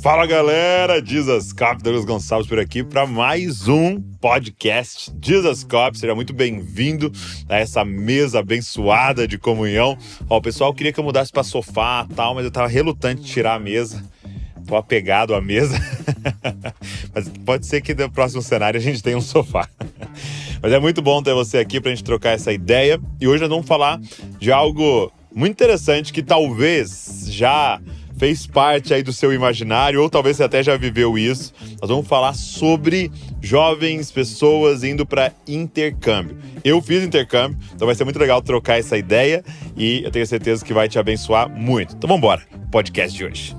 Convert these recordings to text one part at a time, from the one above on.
Fala galera, Jesus Cop, Douglas Gonçalves por aqui para mais um podcast Jesus Cop. Seja muito bem-vindo a essa mesa abençoada de comunhão. Ó, o pessoal queria que eu mudasse para sofá e tal, mas eu tava relutante de tirar a mesa. Tô apegado à mesa. Mas pode ser que no próximo cenário a gente tenha um sofá. Mas é muito bom ter você aqui pra gente trocar essa ideia. E hoje nós vamos falar de algo muito interessante que talvez já fez parte aí do seu imaginário, ou talvez você até já viveu isso. Nós vamos falar sobre jovens, pessoas indo para intercâmbio. Eu fiz intercâmbio, então vai ser muito legal trocar essa ideia e eu tenho certeza que vai te abençoar muito. Então vamos embora, podcast de hoje.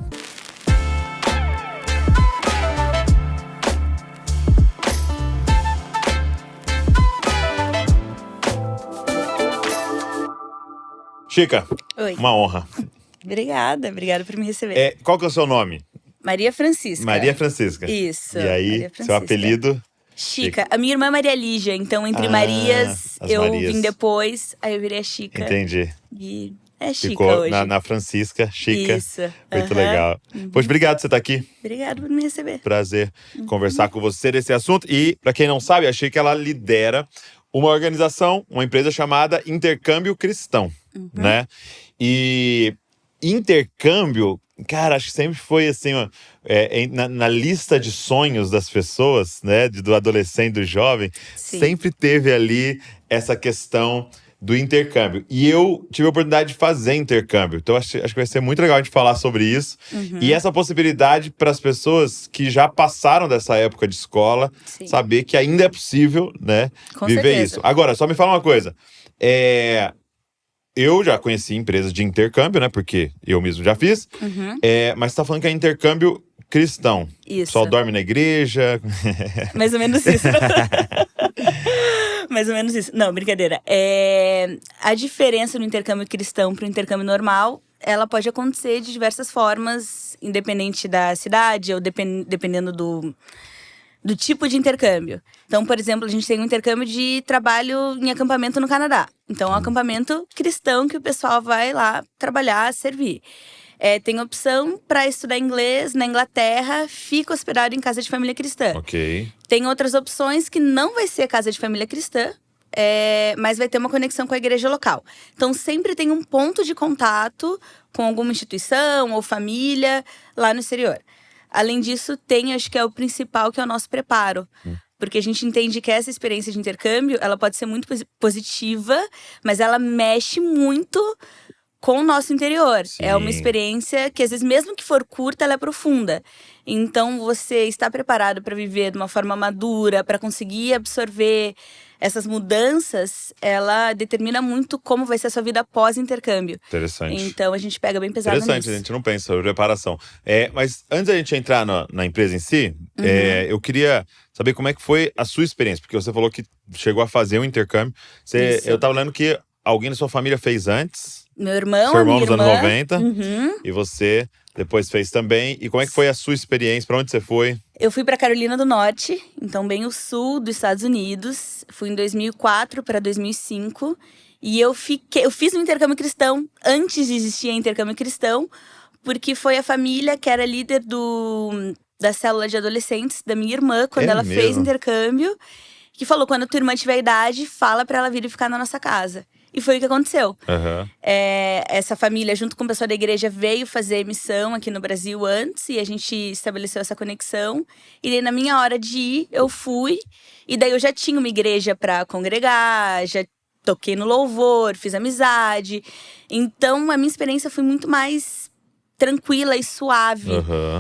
Chica, Oi. Uma honra. Obrigada por me receber. Qual que é o seu nome? Maria Francisca. Maria Francisca. Isso. E aí, seu apelido? Chica. A minha irmã é Maria Lígia, então entre Marias, as eu Marias. vim depois, aí eu virei a Chica. Entendi. E é Chica Ficou hoje. na Francisca, Chica. Isso. Muito legal. Poxa, obrigado por você estar aqui. Obrigada por me receber. Prazer conversar com você desse assunto. E, para quem não sabe, a Chica, ela lidera uma organização, uma empresa chamada Intercâmbio Cristão, né? E intercâmbio, cara, acho que sempre foi assim, na lista de sonhos das pessoas, né? Do adolescente, do jovem, Sim. sempre teve ali essa questão do intercâmbio. E eu tive a oportunidade de fazer intercâmbio. Então, acho que vai ser muito legal a gente falar sobre isso. E essa possibilidade para as pessoas que já passaram dessa época de escola, Sim. saber que ainda é possível, né? Com viver certeza. isso. Agora, só me fala uma coisa. Eu já conheci empresas de intercâmbio, né? Porque eu mesmo já fiz. Mas você tá falando que é intercâmbio cristão. Isso. Só dorme na igreja. Mais ou menos isso. Mais ou menos isso. Não, brincadeira. A diferença no intercâmbio cristão para o intercâmbio normal, ela pode acontecer de diversas formas, independente da cidade ou dependendo do tipo de intercâmbio. Então, por exemplo, a gente tem um intercâmbio de trabalho em acampamento no Canadá. Então, é um acampamento cristão que o pessoal vai lá trabalhar, servir. Tem opção para estudar inglês na Inglaterra, fica hospedado em casa de família cristã. Ok. Tem outras opções que não vai ser casa de família cristã, mas vai ter uma conexão com a igreja local. Então, sempre tem um ponto de contato com alguma instituição ou família lá no exterior. Além disso, acho que é o principal, que é o nosso preparo. Porque a gente entende que essa experiência de intercâmbio, ela pode ser muito positiva, mas ela mexe muito com o nosso interior. Sim. É uma experiência que, às vezes, mesmo que for curta, ela é profunda. Então, você está preparado para viver de uma forma madura, para conseguir absorver essas mudanças, ela determina muito como vai ser a sua vida pós-intercâmbio. Interessante. Então, a gente pega bem pesado Interessante, nisso. a gente não pensa sobre preparação. Mas antes da gente entrar na empresa em si, eu queria saber como é que foi a sua experiência. Porque você falou que chegou a fazer um intercâmbio. Isso. Eu tava lendo que alguém da sua família fez antes. Meu irmão, Seu irmão minha nos irmã. anos 90. E você depois fez também. E como é que foi a sua experiência? Pra onde você foi? Eu fui para Carolina do Norte, então bem o sul dos Estados Unidos. Fui em 2004 para 2005. E eu fiz um intercâmbio cristão antes de existir intercâmbio cristão, porque foi a família que era líder da célula de adolescentes da minha irmã, quando ela fez mesmo? intercâmbio, que falou: quando a tua irmã tiver idade, fala para ela vir e ficar na nossa casa. E foi o que aconteceu. Essa família, junto com o pessoal da igreja, veio fazer missão aqui no Brasil antes. E a gente estabeleceu essa conexão. E daí, na minha hora de ir, eu fui. E daí, eu já tinha uma igreja pra congregar. Já toquei no louvor, fiz amizade. Então, a minha experiência foi muito mais tranquila e suave.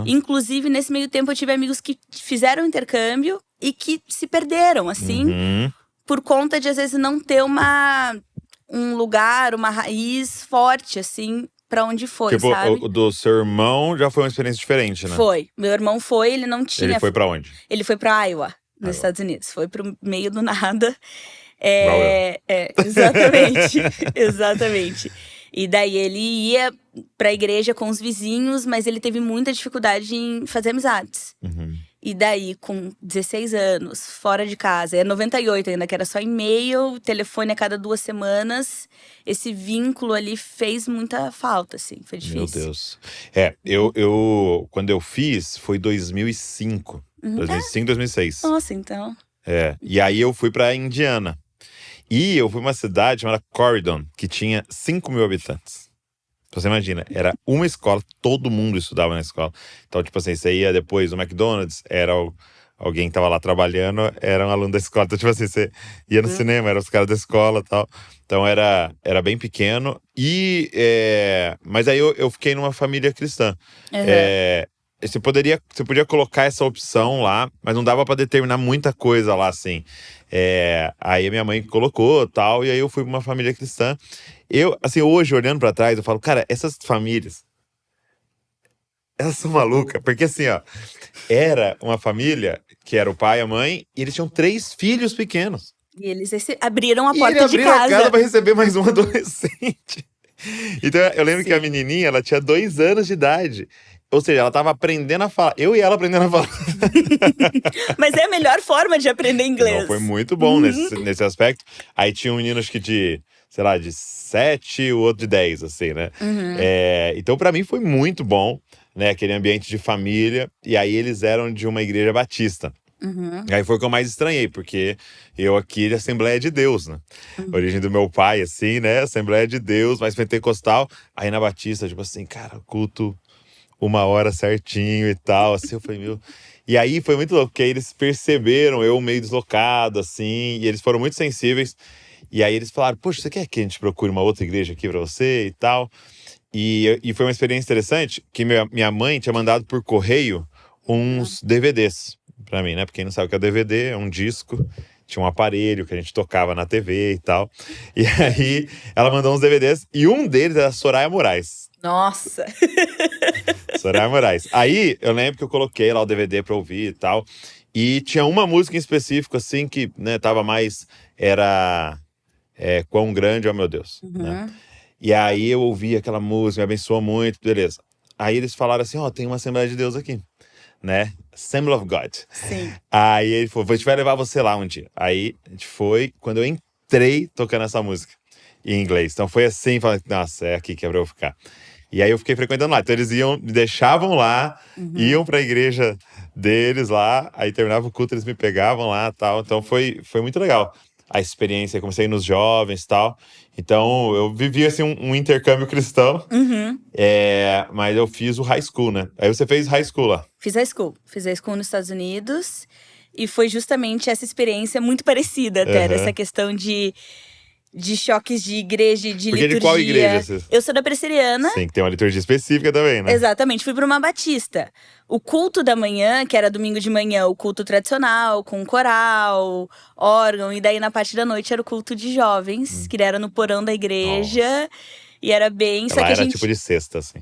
Inclusive, nesse meio tempo, eu tive amigos que fizeram intercâmbio e que se perderam, assim. Por conta de, às vezes, não ter um lugar, uma raiz forte, assim, pra onde foi, Tipo, sabe? o do seu irmão já foi uma experiência diferente, né? Foi. Meu irmão foi, ele não tinha… Ele foi pra onde? Ele foi pra Iowa, nos Estados Unidos. Foi pro meio do nada. Igual eu. Exatamente. Exatamente. E daí ele ia pra igreja com os vizinhos, mas ele teve muita dificuldade em fazer amizades. E daí, com 16 anos, fora de casa, é 98 ainda, que era só e-mail, telefone a cada 2 semanas. Esse vínculo ali fez muita falta, assim, foi difícil. Meu Deus. Eu quando eu fiz, foi 2005. 2005, 2006. Nossa, então. E aí eu fui pra Indiana. E eu fui pra uma cidade chamada Corydon, que tinha 5 mil habitantes. Você imagina, era uma escola, todo mundo estudava na escola. Então, tipo assim, você ia depois no McDonald's, alguém que tava lá trabalhando, era um aluno da escola. Então, tipo assim, você ia no cinema, eram os caras da escola e tal. Então, era bem pequeno. Mas aí eu fiquei numa família cristã. Você podia colocar essa opção lá, mas não dava pra determinar muita coisa lá, assim. Aí a minha mãe colocou tal, e aí eu fui pra uma família cristã. Assim, hoje, olhando pra trás, eu falo, cara, essas famílias, elas são malucas. Porque assim, ó, era uma família que era o pai e a mãe, e eles tinham 3 filhos pequenos. E eles abriram a E porta eles de abriram a casa. casa pra receber mais um adolescente. Então, eu lembro que a menininha, ela tinha 2 anos de idade. Ou seja, ela tava aprendendo a falar. Eu e ela aprendendo a falar. Mas é a melhor forma de aprender inglês. Não, foi muito bom nesse aspecto. Aí tinha um menino, acho que de 7, o outro de 10, assim, né? Então, pra mim, foi muito bom, né? Aquele ambiente de família. E aí, eles eram de uma igreja batista. Aí foi o que eu mais estranhei, porque eu aqui de Assembleia de Deus, né? Origem do meu pai, assim, né? Assembleia de Deus, mais pentecostal. Aí na Batista, tipo assim, cara, culto 1 hora certinho e tal, assim, eu falei, meu... E aí foi muito louco, porque aí eles perceberam eu meio deslocado, assim, e eles foram muito sensíveis. E aí eles falaram, poxa, você quer que a gente procure uma outra igreja aqui pra você e tal? E foi uma experiência interessante, que minha mãe tinha mandado por correio uns DVDs pra mim, né? Porque quem não sabe o que é DVD, é um disco, tinha um aparelho que a gente tocava na TV e tal. E aí ela mandou uns DVDs, e um deles era Soraya Moraes. Nossa! Soraya Moraes. Aí, eu lembro que eu coloquei lá o DVD pra ouvir e tal. E tinha uma música em específico, assim, que, né, tava mais... Era... Quão grande, ó meu Deus. Né? E aí eu ouvi aquela música, me abençoou muito, beleza. Aí eles falaram assim, tem uma Assembleia de Deus aqui, né? Assembly of God. Sim. Aí ele falou, a gente vai levar você lá um dia. Aí a gente foi, quando eu entrei tocando essa música em inglês. Então foi assim, falando, nossa, é aqui que é pra eu ficar. E aí eu fiquei frequentando lá. Então eles me deixavam lá, iam pra igreja deles lá, aí terminava o culto, eles me pegavam lá e tal. Então foi muito legal a experiência. Eu comecei nos jovens e tal. Então eu vivi assim um intercâmbio cristão. Mas eu fiz o high school, né? Aí você fez high school lá. Fiz high school nos Estados Unidos. E foi justamente essa experiência muito parecida até, dessa questão de choques de igreja e de Porque liturgia. de qual igreja você... Eu sou da Presbiteriana. Sim, que tem uma liturgia específica também, né? Exatamente, fui para uma batista. O culto da manhã, que era domingo de manhã, o culto tradicional, com coral, órgão. E daí na parte da noite era o culto de jovens, que era no porão da igreja. Nossa. E era bem... Ela era tipo de sexta, assim.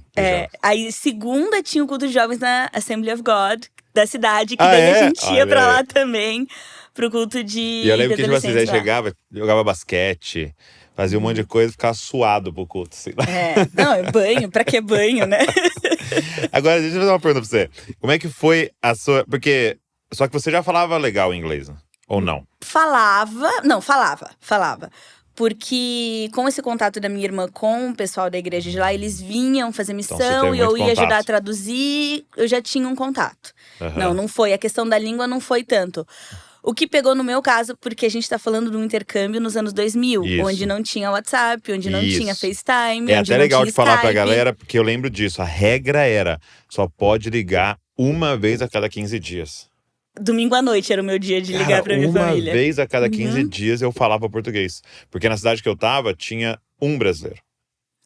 Aí segunda tinha o culto de jovens na Assembly of God, da cidade. Que daí a gente ia pra lá também. Pro culto de E eu lembro que tipo, assim, aí chegava, jogava basquete, fazia um monte de coisa e ficava suado pro culto. Assim. Não, é banho, pra que banho, né? Agora, deixa eu fazer uma pergunta pra você. Como é que foi a sua... Porque, só que você já falava legal inglês, né? Ou não? Falava. Porque com esse contato da minha irmã com o pessoal da igreja de lá, eles vinham fazer missão e eu ia ajudar a traduzir, eu já tinha um contato. Não foi. A questão da língua não foi tanto. O que pegou no meu caso, porque a gente tá falando de um intercâmbio nos anos 2000, onde não tinha WhatsApp, onde não tinha FaceTime, É onde até não legal tinha de falar Skype. pra galera, porque eu lembro disso. A regra era, só pode ligar uma vez a cada 15 dias. Domingo à noite era o meu dia de ligar pra minha família. Uma vez a cada 15 dias eu falava português. Porque na cidade que eu tava, tinha um brasileiro.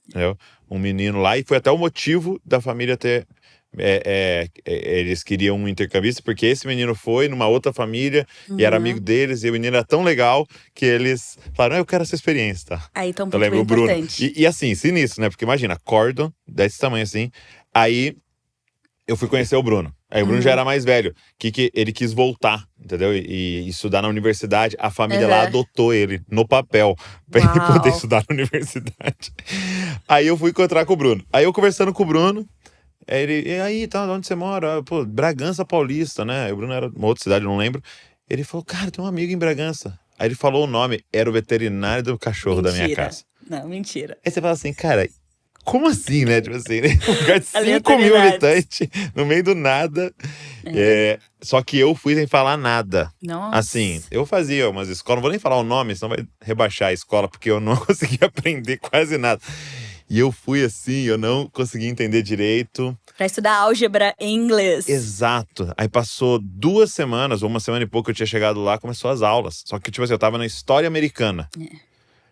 Entendeu? Um menino lá, e foi até o motivo da família ter... eles queriam um intercambista, porque esse menino foi numa outra família e era amigo deles, e o menino era tão legal que eles falaram, eu quero essa experiência, tá? Aí então eu lembro o Bruno. Importante. E assim, sinistro, né? Porque imagina, Cordon, desse tamanho assim, aí eu fui conhecer o Bruno. Aí o Bruno já era mais velho, que ele quis voltar, entendeu? E estudar na universidade. A família lá adotou ele no papel pra ele poder estudar na universidade. Aí eu fui encontrar com o Bruno. Aí eu conversando com o Bruno, Aí ele, e aí, tá, onde você mora? Pô, Bragança Paulista, né? O Bruno era uma outra cidade, não lembro. Ele falou, cara, tem um amigo em Bragança. Aí ele falou o nome, era o veterinário do cachorro da minha casa. Não, mentira. Aí você fala assim, cara, como assim, né? Tipo assim, um lugar de 5 mil Aleatoriedades. habitantes, no meio do nada. Só que eu fui sem falar nada. Nossa. Assim, eu fazia umas escolas, não vou nem falar o nome, senão vai rebaixar a escola, porque eu não consegui aprender quase nada. E eu fui assim, eu não consegui entender direito. Pra estudar álgebra em inglês. Exato. Aí passou 2 semanas, ou 1 semana e pouco, eu tinha chegado lá, começou as aulas. Só que, tipo assim, eu tava na história americana.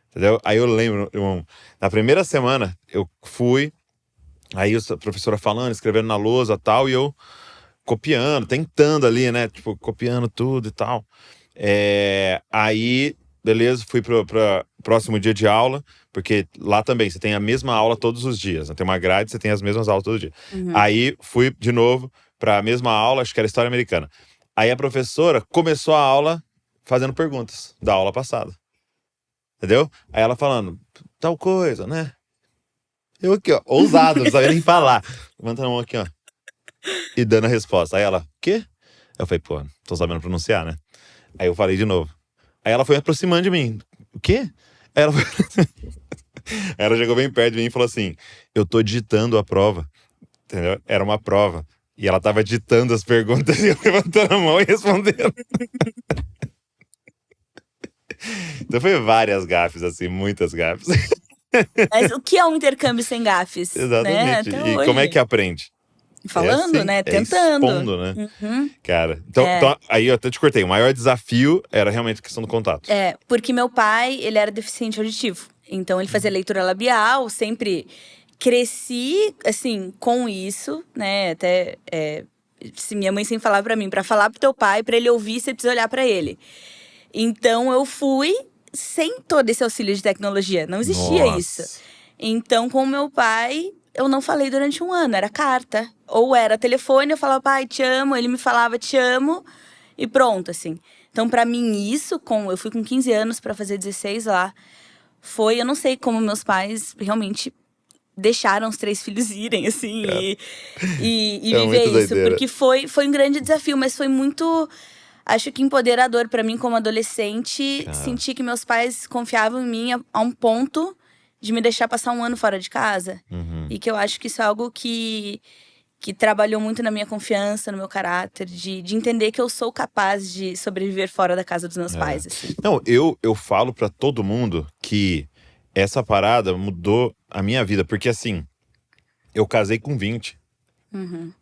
Entendeu? Aí eu lembro, na primeira semana, eu fui, aí a professora falando, escrevendo na lousa e tal, e eu copiando, tentando ali, né? Tipo, copiando tudo e tal. Aí, beleza, fui pro próximo dia de aula, porque lá também você tem a mesma aula todos os dias. Né? Tem uma grade, você tem as mesmas aulas todo dia. Aí fui de novo pra mesma aula, acho que era História Americana. Aí a professora começou a aula fazendo perguntas da aula passada. Entendeu? Aí ela falando, tal coisa, né? Eu aqui, ó, ousado, não sabia nem falar. Levantando a mão aqui, ó. E dando a resposta. Aí ela, o quê? Eu falei, pô, tô sabendo pronunciar, né? Aí eu falei de novo. Aí ela foi aproximando de mim. O quê? Aí ela, ela chegou bem perto de mim e falou assim, eu tô digitando a prova. Entendeu? Era uma prova. E ela tava ditando as perguntas e eu levantando a mão e respondendo. Então foi várias gafes, assim, muitas gafes. Mas o que é um intercâmbio sem gafes? Exatamente. Né? E hoje. como é que aprende? Falando, assim, né? Tentando. Expondo, né? Cara, então, aí eu até te cortei. O maior desafio era realmente a questão do contato. Porque meu pai, ele era deficiente auditivo. Então, ele fazia leitura labial, sempre cresci, assim, com isso, né? Até, se minha mãe sempre falava pra mim, pra falar pro teu pai, pra ele ouvir, você precisa olhar pra ele. Então, eu fui sem todo esse auxílio de tecnologia. Não existia isso. Então, com o meu pai, eu não falei durante 1 ano. Era carta. Ou era telefone, eu falava, pai, te amo. Ele me falava, te amo. E pronto, assim. Então, pra mim, isso, eu fui com 15 anos pra fazer 16 lá. Eu não sei como meus pais realmente deixaram os 3 filhos irem, assim. E viver isso. Doideira. Porque foi um grande desafio, mas foi muito... Acho que empoderador pra mim como adolescente, sentir que meus pais confiavam em mim a um ponto de me deixar passar 1 ano fora de casa. E que eu acho que isso é algo que trabalhou muito na minha confiança, no meu caráter, de entender que eu sou capaz de sobreviver fora da casa dos meus pais. Assim. Não, eu falo pra todo mundo que essa parada mudou a minha vida, porque assim, eu casei com 20.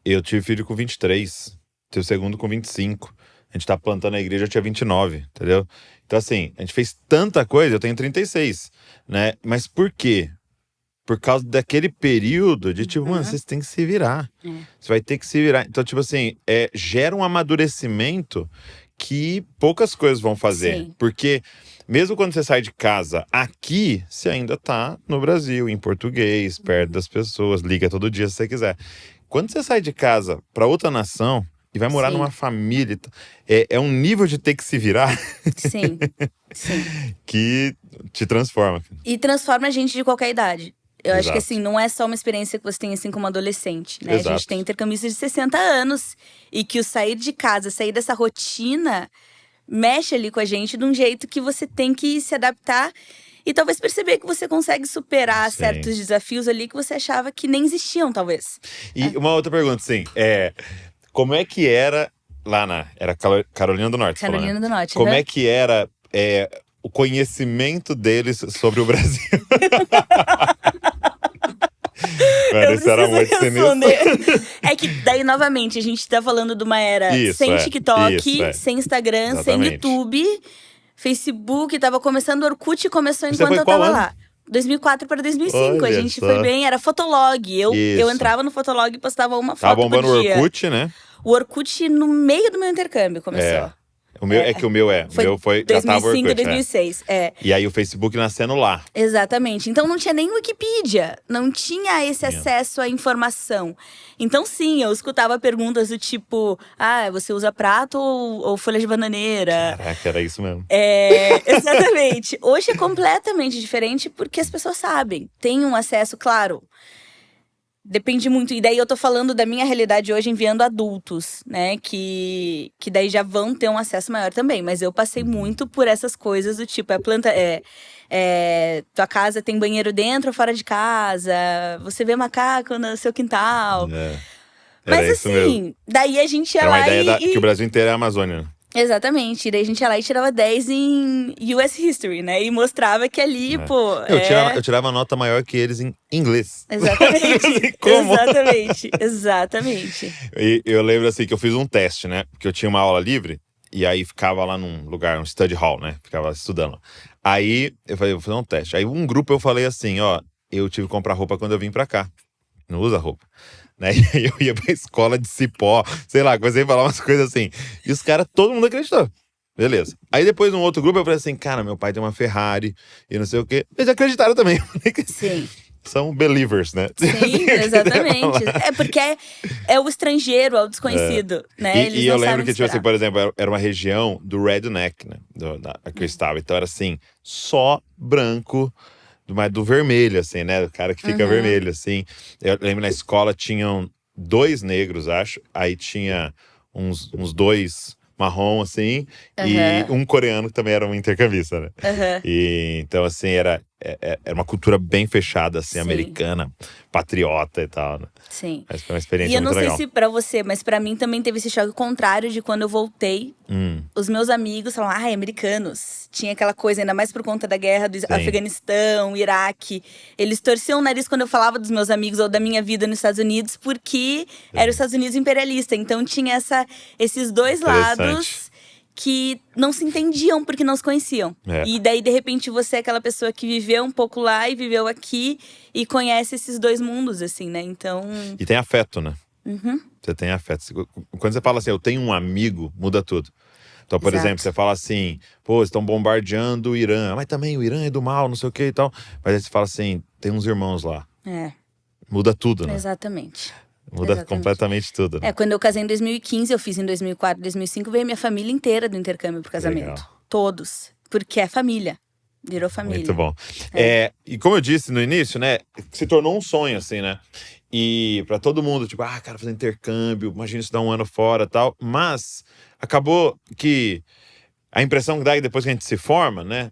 Eu tive filho com 23, tive o segundo com 25. A gente tá plantando a igreja, eu tinha 29, entendeu? Então, assim, a gente fez tanta coisa, eu tenho 36, né? Mas por quê? Por causa daquele período de, tipo, mano, vocês têm que se virar. Você vai ter que se virar. Então, tipo assim, gera um amadurecimento que poucas coisas vão fazer. Sim. Porque mesmo quando você sai de casa aqui, você ainda tá no Brasil, em português, perto das pessoas, liga todo dia se você quiser. Quando você sai de casa pra outra nação e vai morar numa família, é um nível de ter que se virar Sim. que te transforma. E transforma a gente de qualquer idade. Eu acho que, Exato. assim, não é só uma experiência que você tem, assim, como adolescente, né? Exato. A gente tem intercambistas de 60 anos. E que o sair de casa, sair dessa rotina, mexe ali com a gente de um jeito que você tem que se adaptar. E talvez perceber que você consegue superar Sim. certos desafios ali que você achava que nem existiam, talvez. E uma outra pergunta, assim, como é que era lá era Carolina do Norte? Carolina do Norte, Como né? é que era o conhecimento deles sobre o Brasil? Mano, isso era muito sinistro. É que daí, novamente, a gente tá falando de uma era sem TikTok, sem Instagram, Exatamente. sem YouTube, Facebook, tava começando, o Orkut começou Você enquanto foi eu qual tava ano? lá. 2004 para 2005, Olha a gente só. foi bem, era Fotolog. Eu Isso. entrava no Fotolog e postava uma Tava foto bombando por o dia. Orkut, né? O Orkut no meio do meu intercâmbio começou. O meu que o meu foi já tava o 2005, Orkut, 2006, E aí o Facebook nascendo lá. Exatamente. Então não tinha nem Wikipedia, não tinha esse acesso à informação. Então sim, eu escutava perguntas do tipo, você usa prato ou folha de bananeira? Caraca, era isso mesmo. Exatamente. Hoje é completamente diferente porque as pessoas sabem, têm um acesso, claro. Depende muito. E daí eu tô falando da minha realidade hoje enviando adultos, né? Que daí já vão ter um acesso maior também. Mas eu passei muito por essas coisas do tipo, tua casa tem banheiro dentro ou fora de casa, você vê macaco no seu quintal. Era Mas isso mesmo. assim, daí a gente ia Era uma lá ideia que o Brasil inteiro é a Amazônia, né? Exatamente. Daí a gente ia lá e tirava 10 em US History, né? E mostrava que ali, pô. Eu tirava nota maior que eles em inglês. Exatamente. Como? Exatamente. E eu lembro assim que eu fiz um teste, né? Porque eu tinha uma aula livre e aí ficava lá num lugar, um study hall, né? Ficava estudando. Aí eu falei, vou fazer um teste. Aí um grupo eu falei assim, ó, eu tive que comprar roupa quando eu vim pra cá. Não usa roupa. Né? E aí eu ia pra escola de cipó, sei lá, comecei a falar umas coisas assim. E os caras, todo mundo acreditou. Beleza. Aí depois, num outro grupo, eu falei assim, cara, meu pai tem uma Ferrari e não sei o quê. Eles acreditaram também. Sim. São believers, né? Sim, exatamente. É porque é o estrangeiro, é o desconhecido, né? E eu lembro que, tipo assim, por exemplo, era uma região do redneck, né? Que eu estava. Então era assim, só branco, mas do vermelho, assim, né? O cara que fica vermelho, assim. Eu lembro na escola tinham 2 negros, acho. Aí tinha uns 2 marrom, assim. E um coreano que também era um intercambista, né? E então, assim, era uma cultura bem fechada, assim, americana, patriota e tal, né? Sim. Mas foi uma experiência muito legal. E eu não sei se pra você, mas pra mim também teve esse choque contrário de quando eu voltei. Os meus amigos falavam, americanos. Tinha aquela coisa, ainda mais por conta da guerra do Afeganistão, Iraque. Eles torciam o nariz quando eu falava dos meus amigos ou da minha vida nos Estados Unidos, porque era os Estados Unidos imperialista. Então tinha esses dois lados que não se entendiam porque não se conheciam. E daí, de repente, você é aquela pessoa que viveu um pouco lá e viveu aqui e conhece esses 2 mundos, assim, né? Então… E tem afeto, né? Você tem afeto. Quando você fala assim, eu tenho um amigo, muda tudo. Então, por exemplo, você fala assim, pô, estão bombardeando o Irã. Mas também o Irã é do mal, não sei o que e tal. Mas aí você fala assim, tem uns irmãos lá. Muda tudo, né? Exatamente. Muda completamente tudo, né? Quando eu casei em 2015, eu fiz em 2004, 2005, veio minha família inteira do intercâmbio pro casamento. Legal. Todos. Porque é família. Virou família. Muito bom. E como eu disse no início, né? Se tornou um sonho, assim, né? E pra todo mundo, tipo, cara, fazer intercâmbio, imagina estudar um ano fora e tal. Mas acabou que a impressão que dá depois que a gente se forma, né?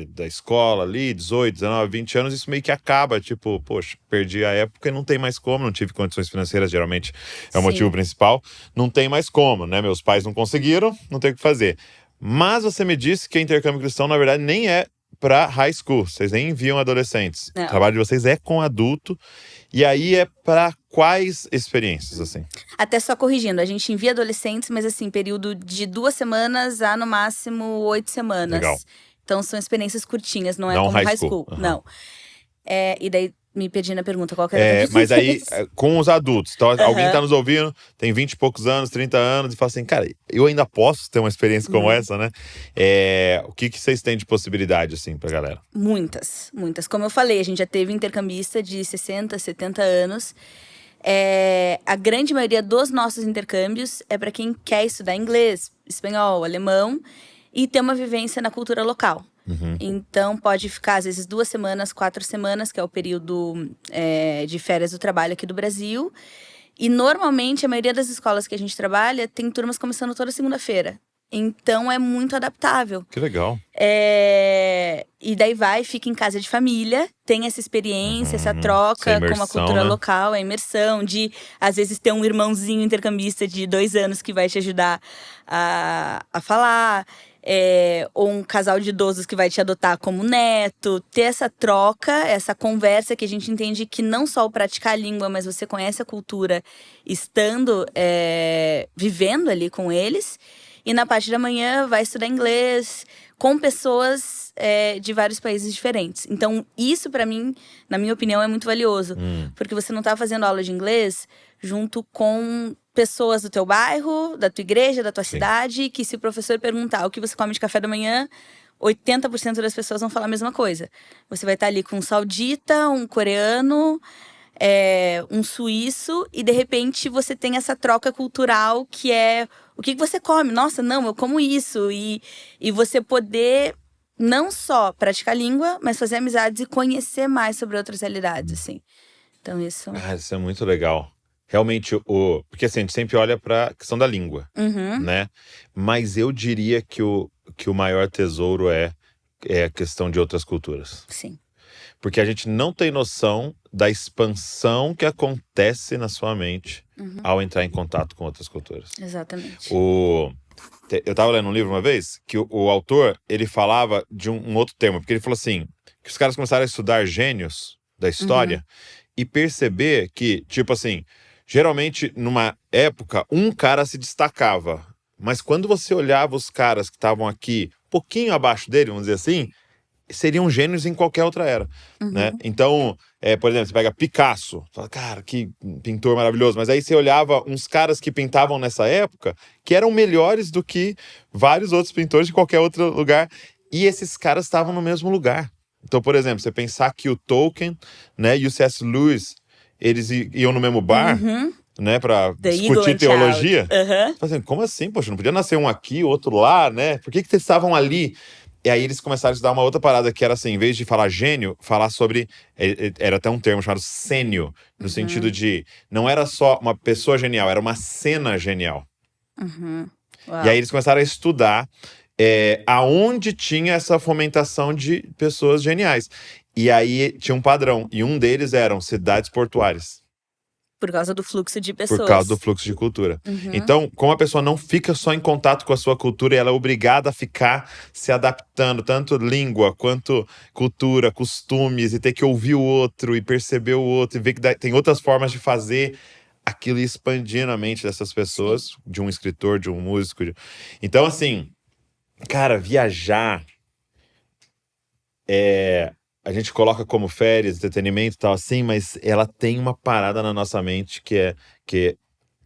Da escola ali, 18, 19, 20 anos, isso meio que acaba, tipo, poxa, perdi a época e não tem mais como, não tive condições financeiras, geralmente é o motivo principal. Não tem mais como, né? Meus pais não conseguiram, não tem o que fazer. Mas você me disse que intercâmbio cristão, na verdade, nem é para high school. Vocês nem enviam adolescentes. Não. O trabalho de vocês é com adulto. E aí é para quais experiências, assim? Até só corrigindo, a gente envia adolescentes, mas assim, período de 2 semanas a no máximo 8 semanas. Legal. Então são experiências curtinhas, não é Não como high high school. school. Não. E daí me perdi na pergunta, qual que era a Mas aí, com os adultos. Então, alguém tá nos ouvindo, tem 20 e poucos anos, 30 anos, e fala assim, cara, eu ainda posso ter uma experiência como essa, né? O que vocês têm de possibilidade, assim, pra galera? Muitas. Como eu falei, a gente já teve intercambista de 60, 70 anos. A grande maioria dos nossos intercâmbios é para quem quer estudar inglês, espanhol, alemão e ter uma vivência na cultura local. Então, pode ficar, às vezes, 2 semanas, 4 semanas, que é o período de férias do trabalho aqui do Brasil. E, normalmente, a maioria das escolas que a gente trabalha tem turmas começando toda segunda-feira. Então, é muito adaptável. Que legal. E daí fica em casa de família, tem essa experiência, essa troca imersão, com a cultura né? local, a imersão de, às vezes, ter um irmãozinho intercambista de 2 anos que vai te ajudar a falar. Ou um casal de idosos que vai te adotar como neto. Ter essa troca, essa conversa que a gente entende que não só o praticar a língua, mas você conhece a cultura estando, vivendo ali com eles. E na parte da manhã vai estudar inglês com pessoas de vários países diferentes. Então, isso pra mim, na minha opinião, é muito valioso. Porque você não tá fazendo aula de inglês junto com pessoas do teu bairro, da tua igreja, da tua cidade, que se o professor perguntar o que você come de café da manhã, 80% das pessoas vão falar a mesma coisa. Você vai estar ali com um saudita, um coreano, um suíço, e de repente você tem essa troca cultural que é o que você come. Nossa, não, eu como isso. E você poder não só praticar a língua, mas fazer amizades e conhecer mais sobre outras realidades, assim. Então isso... Isso é muito legal. Realmente, porque assim, a gente sempre olha pra questão da língua, né? Mas eu diria que o maior tesouro é a questão de outras culturas. Sim. Porque a gente não tem noção da expansão que acontece na sua mente ao entrar em contato com outras culturas. Exatamente. Eu tava lendo um livro uma vez que o autor, ele falava de um outro termo, porque ele falou assim, que os caras começaram a estudar gênios da história e perceber que, tipo assim, geralmente numa época um cara se destacava, mas quando você olhava os caras que estavam aqui, um pouquinho abaixo dele, vamos dizer assim, seriam gênios em qualquer outra era, né? Então, por exemplo, você pega Picasso, fala, cara, que pintor maravilhoso, mas aí você olhava uns caras que pintavam nessa época que eram melhores do que vários outros pintores de qualquer outro lugar, e esses caras estavam no mesmo lugar. Então, por exemplo, você pensar que o Tolkien, né, e o C.S. Lewis, eles iam no mesmo bar, né, pra discutir teologia. Assim, como assim? Poxa, não podia nascer um aqui, outro lá, né? Por que vocês estavam ali? E aí eles começaram a estudar uma outra parada que era assim, em vez de falar gênio, falar sobre... Era até um termo chamado sênio, no sentido de... Não era só uma pessoa genial, era uma cena genial. E aí eles começaram a estudar aonde tinha essa fomentação de pessoas geniais. E aí tinha um padrão, e um deles eram cidades portuárias. Por causa do fluxo de pessoas. Por causa do fluxo de cultura. Então, como a pessoa não fica só em contato com a sua cultura, ela é obrigada a ficar se adaptando, tanto língua quanto cultura, costumes, e ter que ouvir o outro, e perceber o outro, e ver que tem outras formas de fazer aquilo e expandir na mente dessas pessoas, de um escritor, de um músico. Então, assim, cara, viajar a gente coloca como férias, entretenimento e tal assim, mas ela tem uma parada na nossa mente que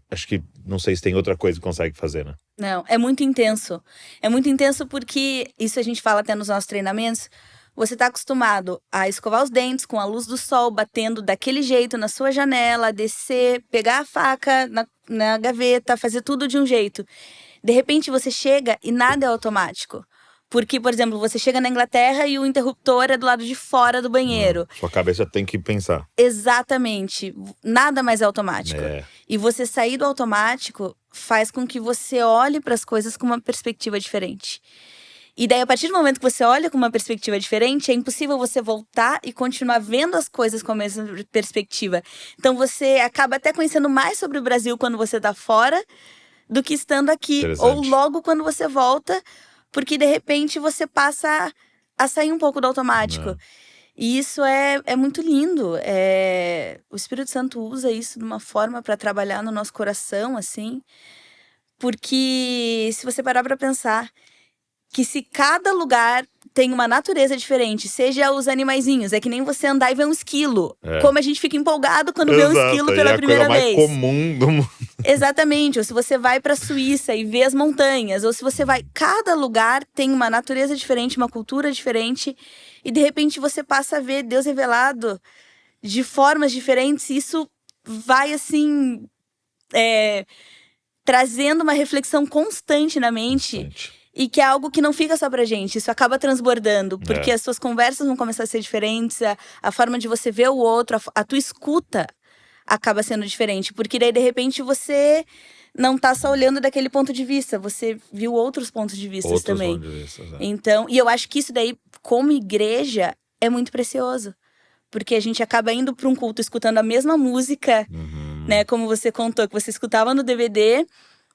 acho que não sei se tem outra coisa que consegue fazer, né? Não, é muito intenso. É muito intenso porque, isso a gente fala até nos nossos treinamentos, você tá acostumado a escovar os dentes com a luz do sol batendo daquele jeito na sua janela, descer, pegar a faca na gaveta, fazer tudo de um jeito. De repente você chega e nada é automático. Porque, por exemplo, você chega na Inglaterra e o interruptor é do lado de fora do banheiro. Sua cabeça tem que pensar. Exatamente. Nada mais é automático. E você sair do automático faz com que você olhe para as coisas com uma perspectiva diferente. E daí, a partir do momento que você olha com uma perspectiva diferente, é impossível você voltar e continuar vendo as coisas com a mesma perspectiva. Então, você acaba até conhecendo mais sobre o Brasil quando você tá fora do que estando aqui. Ou logo quando você volta... Porque, de repente, você passa a sair um pouco do automático. E isso é muito lindo. O Espírito Santo usa isso de uma forma para trabalhar no nosso coração, assim. Porque, se você parar para pensar, que se cada lugar tem uma natureza diferente, seja os animaizinhos, é que nem você andar e ver um esquilo. Como a gente fica empolgado quando vê um esquilo pela primeira vez. É a coisa mais comum do mundo. Exatamente, ou se você vai pra Suíça e vê as montanhas, ou se você vai... Cada lugar tem uma natureza diferente, uma cultura diferente, e de repente você passa a ver Deus revelado de formas diferentes, e isso vai, assim, trazendo uma reflexão constante na mente, e que é algo que não fica só pra gente, isso acaba transbordando, porque as suas conversas vão começar a ser diferentes, a forma de você ver o outro, a tua escuta acaba sendo diferente, porque daí de repente você não tá só olhando daquele ponto de vista, você viu outros pontos de vista também. Então, e eu acho que isso daí, como igreja, é muito precioso, porque a gente acaba indo para um culto escutando a mesma música, né, como você contou, que você escutava no DVD,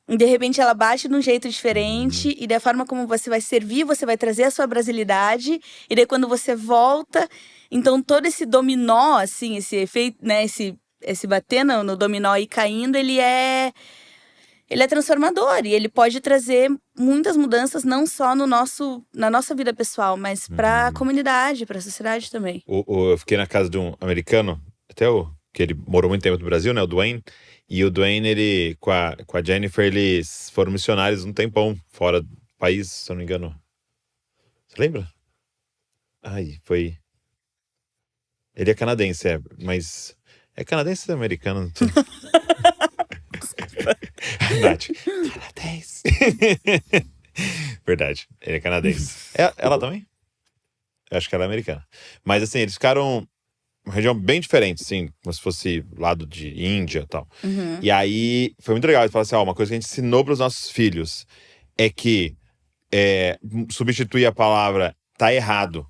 e de repente ela bate de um jeito diferente, e da forma como você vai servir, você vai trazer a sua brasilidade, e daí quando você volta, então todo esse dominó, assim, esse efeito, né, esse bater no dominó e caindo, ele é transformador, e ele pode trazer muitas mudanças, não só na nossa vida pessoal, mas para a comunidade, para a sociedade também. Eu fiquei na casa de um americano, que ele morou muito tempo no Brasil, né, o Dwayne, e o Dwayne, ele, com a Jennifer, eles foram missionários um tempão, fora do país, se eu não me engano. Você lembra? Foi... Ele é canadense, mas... É canadense ou americano? Nath. Canadense. Verdade, ele é canadense. Ela também? Eu acho que ela é americana. Mas assim, eles ficaram uma região bem diferente, assim, como se fosse lado de Índia e tal. E aí, foi muito legal. Ele falou assim, uma coisa que a gente ensinou para os nossos filhos é que substituir a palavra tá errado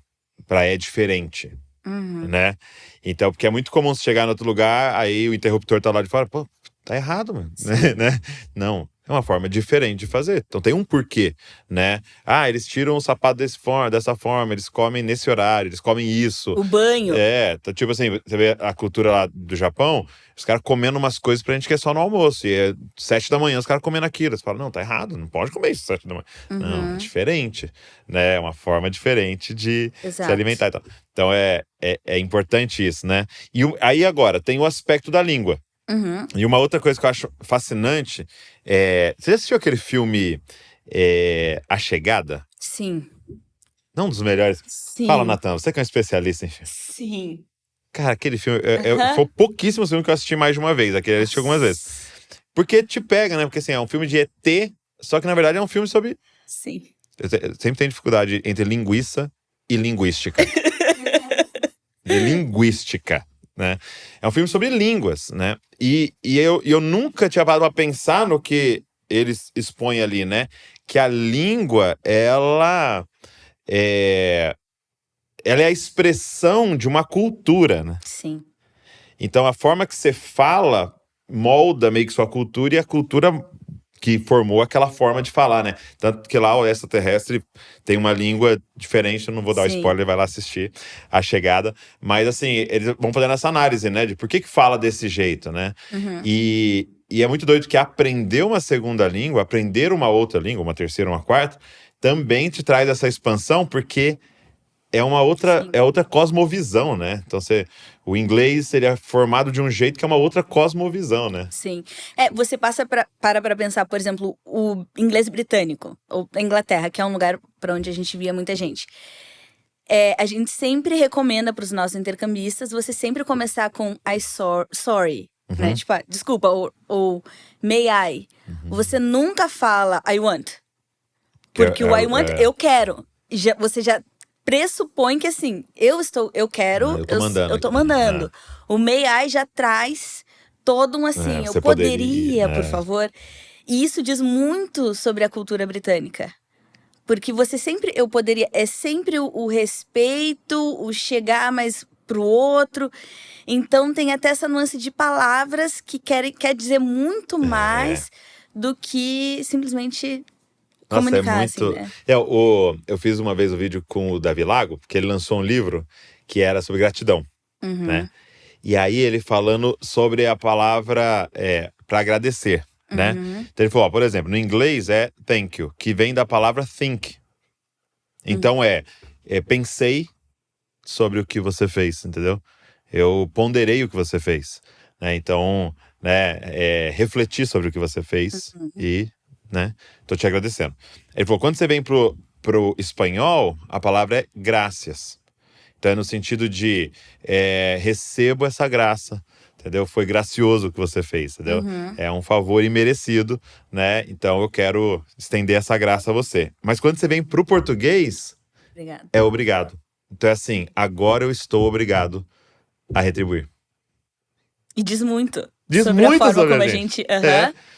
para é diferente, né? Então, porque é muito comum você chegar em outro lugar, aí o interruptor tá lá de fora, pô, tá errado, mano, né? Não, é uma forma diferente de fazer. Então tem um porquê, né? Eles tiram o sapato dessa forma, eles comem nesse horário, eles comem isso. O banho. Então, tipo assim, você vê a cultura lá do Japão, os caras comendo umas coisas pra gente que é só no almoço. E é 7 da manhã, os caras comendo aquilo. Você fala, não, tá errado, não pode comer isso 7 da manhã. Não, é diferente, né? É uma forma diferente de se alimentar e tal. Então é importante isso, né? E aí agora, tem o aspecto da língua. E uma outra coisa que eu acho fascinante você já assistiu aquele filme A Chegada? Sim. Não, um dos melhores. Sim. Fala, Natan, você que é um especialista em filme. Sim. Cara, aquele filme foi pouquíssimo filme que eu assisti mais de uma vez. Aquele eu assisti algumas vezes. Porque te pega, né? Porque assim, é um filme de ET, só que na verdade é um filme sobre. Sim. Eu sempre tenho dificuldade entre linguiça e linguística. De linguística. Né? É um filme sobre línguas, né? E eu nunca tinha parado pra pensar no que eles expõem ali, né? Que a língua, ela é a expressão de uma cultura, né? Sim. Então a forma que você fala molda meio que sua cultura e a cultura que formou aquela forma de falar, né? Tanto que lá o extraterrestre tem uma língua diferente, eu não vou dar o spoiler, vai lá assistir A Chegada. Mas assim, eles vão fazendo essa análise, né? De por que fala desse jeito, né? E é muito doido que aprender uma segunda língua, aprender uma outra língua, uma terceira, uma quarta, também te traz essa expansão, porque é outra cosmovisão, né? Então o inglês seria formado de um jeito que é uma outra cosmovisão, né? Sim. Você passa para pensar, por exemplo, o inglês britânico, ou a Inglaterra, que é um lugar para onde a gente via muita gente. A gente sempre recomenda para os nossos intercambistas você sempre começar com sorry, né? Tipo, desculpa, ou may I. Você nunca fala I want. Porque o I want, eu quero. Você já pressupõe que assim, eu quero, eu tô mandando. O may I já traz todo um assim, eu poderia, por favor. E isso diz muito sobre a cultura britânica. Porque eu poderia, é sempre o respeito, o chegar mais pro outro. Então tem até essa nuance de palavras que quer dizer muito mais do que simplesmente comunicar, Nossa, é muito. Assim, né? Eu fiz uma vez um vídeo com o Davi Lago, porque ele lançou um livro que era sobre gratidão, né? E aí ele falando sobre a palavra para agradecer, né? Então ele falou, por exemplo, no inglês é thank you, que vem da palavra think. Então pensei sobre o que você fez, entendeu? Eu ponderei o que você fez, né? Então, né, refleti sobre o que você fez e, né, tô te agradecendo. Ele falou, quando você vem pro espanhol, a palavra é gracias. Então é no sentido de recebo essa graça, entendeu? Foi gracioso o que você fez, entendeu? É um favor imerecido, né? Então eu quero estender essa graça a você. Mas quando você vem pro português, é obrigado. Então é assim, agora eu estou obrigado a retribuir. E diz muito. Diz sobre muito a forma sobre como a gente.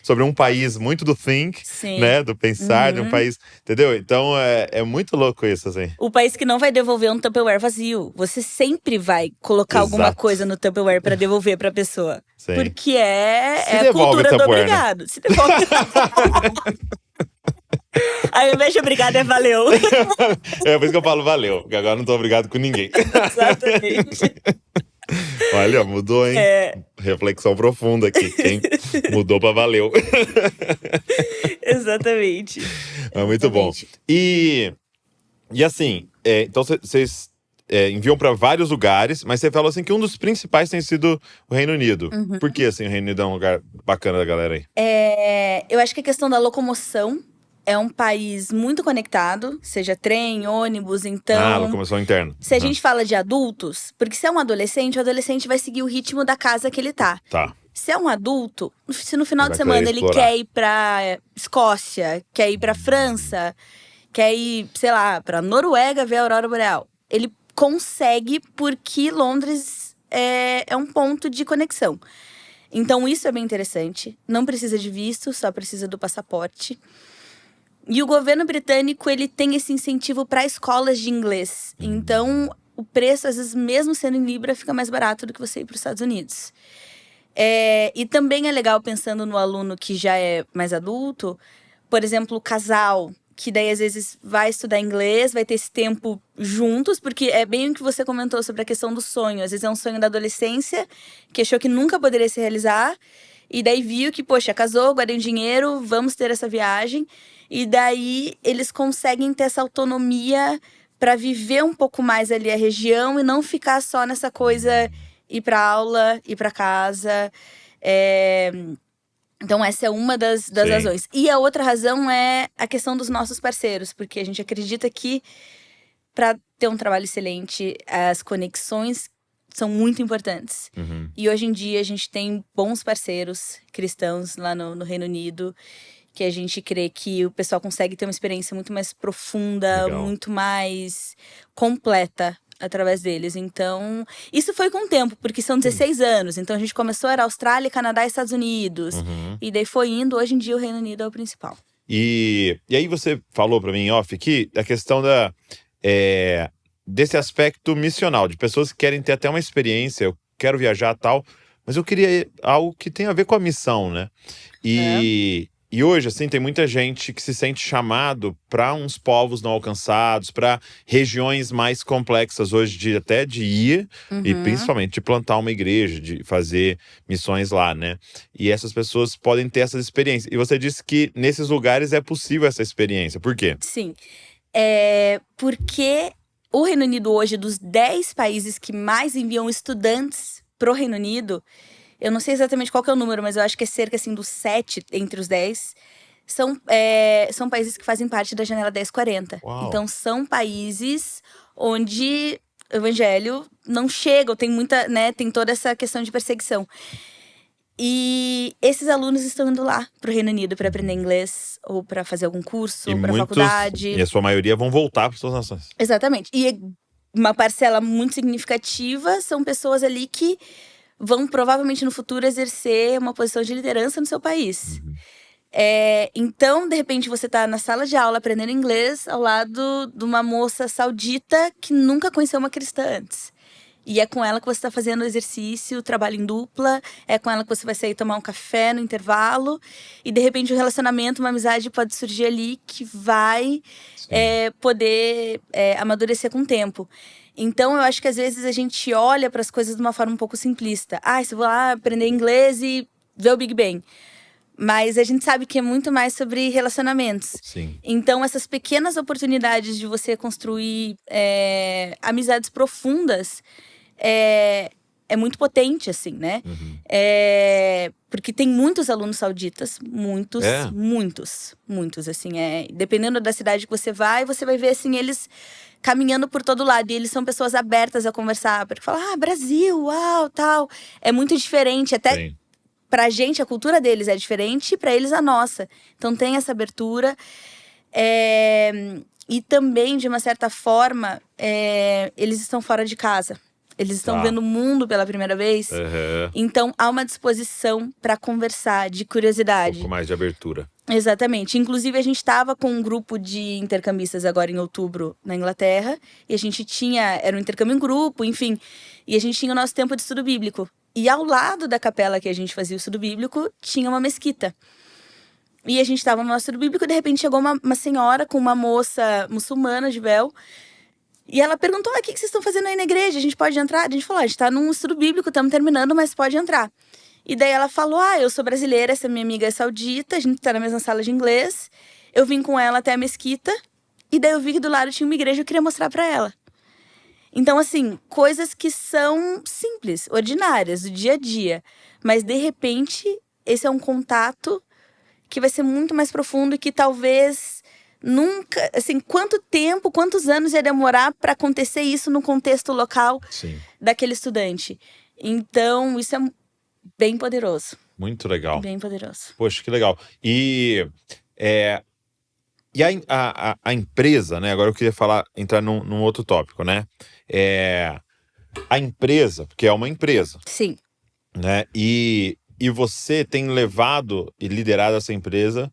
Sobre um país muito do think, Sim. né? Do pensar, de um país. Entendeu? Então é muito louco isso, assim. O país que não vai devolver um Tupperware vazio. Você sempre vai colocar alguma coisa no Tupperware pra devolver pra pessoa. Sim. Porque é a cultura do obrigado. Né? Se devolve. Ao invés de obrigado, é valeu. É por isso que eu falo valeu, porque agora eu não tô obrigado com ninguém. Exatamente. Olha, mudou, hein? Reflexão profunda aqui. Quem mudou pra valeu. Exatamente. É muito bom. E assim, então vocês enviam para vários lugares, mas você falou assim que um dos principais tem sido o Reino Unido. Por que assim o Reino Unido é um lugar bacana da galera aí? Eu acho que a questão da locomoção é um país muito conectado, seja trem, ônibus, então... locomoção interna. Se a gente fala de adultos, porque se é um adolescente, o adolescente vai seguir o ritmo da casa que ele tá. Tá. Se é um adulto, se no final de semana ele quer ir pra Escócia, quer ir pra França, quer ir, sei lá, pra Noruega ver a Aurora Boreal, ele consegue porque Londres é um ponto de conexão. Então, isso é bem interessante. Não precisa de visto, só precisa do passaporte. E o governo britânico, ele tem esse incentivo para escolas de inglês. Então, o preço, às vezes, mesmo sendo em libra, fica mais barato do que você ir para os Estados Unidos. E também é legal, pensando no aluno que já é mais adulto, por exemplo, o casal, que daí às vezes vai estudar inglês, vai ter esse tempo juntos, porque é bem o que você comentou sobre a questão do sonho. Às vezes é um sonho da adolescência, que achou que nunca poderia se realizar, e daí viu que, poxa, casou, guardei dinheiro, vamos ter essa viagem. E daí eles conseguem ter essa autonomia para viver um pouco mais ali a região e não ficar só nessa coisa, ir para aula, ir para casa. Então, essa é uma das razões. E a outra razão é a questão dos nossos parceiros, porque a gente acredita que, para ter um trabalho excelente, as conexões são muito importantes. E hoje em dia, a gente tem bons parceiros cristãos lá no Reino Unido, que a gente crê que o pessoal consegue ter uma experiência muito mais profunda, muito mais completa através deles. Então, isso foi com o tempo, porque são 16 anos. Então, a gente começou, era Austrália, Canadá e Estados Unidos. E daí foi indo, hoje em dia o Reino Unido é o principal. E aí você falou para mim, off, aqui, a questão desse aspecto missional, de pessoas que querem ter até uma experiência, eu quero viajar e tal, mas eu queria algo que tenha a ver com a missão, né? E hoje, assim, tem muita gente que se sente chamado para uns povos não alcançados, para regiões mais complexas hoje, de ir e principalmente de plantar uma igreja, de fazer missões lá, né? E essas pessoas podem ter essas experiências. E você disse que nesses lugares é possível essa experiência. Por quê? Sim. Porque o Reino Unido hoje, dos 10 países que mais enviam estudantes pro Reino Unido, eu não sei exatamente qual que é o número, mas eu acho que é cerca, assim, dos 7 entre os 10. São países que fazem parte da janela 1040. Uau. Então, são países onde o evangelho não chega, tem muita, né, tem toda essa questão de perseguição. E esses alunos estão indo lá pro Reino Unido para aprender inglês, ou para fazer algum curso, ou para faculdade. E a sua maioria vão voltar para suas nações. Exatamente. E uma parcela muito significativa são pessoas ali que vão provavelmente no futuro exercer uma posição de liderança no seu país. Então, de repente, você tá na sala de aula aprendendo inglês ao lado de uma moça saudita que nunca conheceu uma cristã antes. E é com ela que você tá fazendo exercício, trabalho em dupla, é com ela que você vai sair tomar um café no intervalo. E de repente um relacionamento, uma amizade pode surgir ali que vai poder amadurecer com o tempo. Então, eu acho que às vezes a gente olha para as coisas de uma forma um pouco simplista. Se eu vou lá aprender inglês e ver o Big Bang. Mas a gente sabe que é muito mais sobre relacionamentos. Sim. Então, essas pequenas oportunidades de você construir amizades profundas é muito potente, assim, né? Porque tem muitos alunos sauditas, muitos, assim. Dependendo da cidade que você vai ver, assim, eles caminhando por todo lado. E eles são pessoas abertas a conversar. Porque falam, Brasil, uau, tal. É muito diferente, até… Sim. Pra gente, a cultura deles é diferente, e pra eles a nossa. Então tem essa abertura. E também, de uma certa forma, eles estão fora de casa. Eles estão vendo o mundo pela primeira vez. Então há uma disposição pra conversar, de curiosidade. Um pouco mais de abertura. Exatamente. Inclusive, a gente estava com um grupo de intercambistas agora em outubro na Inglaterra. E a gente era um intercâmbio em grupo, enfim. E a gente tinha o nosso tempo de estudo bíblico. E ao lado da capela que a gente fazia o estudo bíblico, tinha uma mesquita. E a gente estava no nosso estudo bíblico e de repente chegou uma senhora com uma moça muçulmana de véu. E ela perguntou, o que vocês estão fazendo aí na igreja? A gente pode entrar? A gente falou, a gente está num estudo bíblico, estamos terminando, mas pode entrar. E daí ela falou, eu sou brasileira, essa minha amiga é saudita, a gente está na mesma sala de inglês. Eu vim com ela até a mesquita. E daí eu vi que do lado tinha uma igreja, eu queria mostrar para ela. Então, assim, coisas que são simples, ordinárias, do dia a dia. Mas, de repente, esse é um contato que vai ser muito mais profundo e que talvez nunca… Assim, quantos anos ia demorar para acontecer isso no contexto local daquele estudante? Então, isso é bem poderoso. Muito legal. Bem poderoso. Poxa, que legal. E a empresa, né? Agora eu queria entrar num outro tópico, né? a empresa, porque é uma empresa, Sim. né? E você tem levado e liderado essa empresa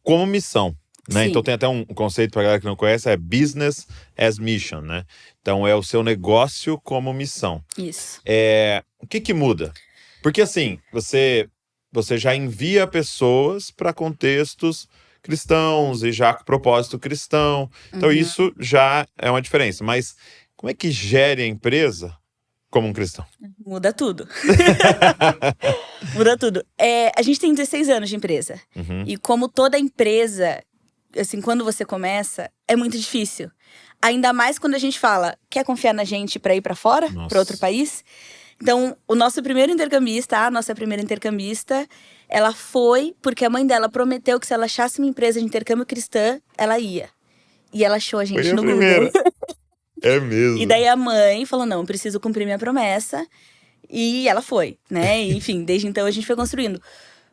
como missão, né? Sim. Então tem até um conceito para galera que não conhece, é business as mission, né? Então é o seu negócio como missão. Isso. O que muda? Porque assim, você já envia pessoas para contextos cristãos e já com propósito cristão. Então isso já é uma diferença. Mas como é que gere a empresa como um cristão? Muda tudo. Muda tudo. A gente tem 16 anos de empresa. E como toda empresa, assim, quando você começa, é muito difícil. Ainda mais quando a gente fala, quer confiar na gente para ir para fora, para outro país? Então, o nosso primeiro intercambista, a nossa primeira intercambista, ela foi porque a mãe dela prometeu que se ela achasse uma empresa de intercâmbio cristã, ela ia. E ela achou a gente Foi a no primeira. Google. É mesmo. E daí a mãe falou, não, eu preciso cumprir minha promessa. E ela foi, né? E, enfim, desde então a gente foi construindo.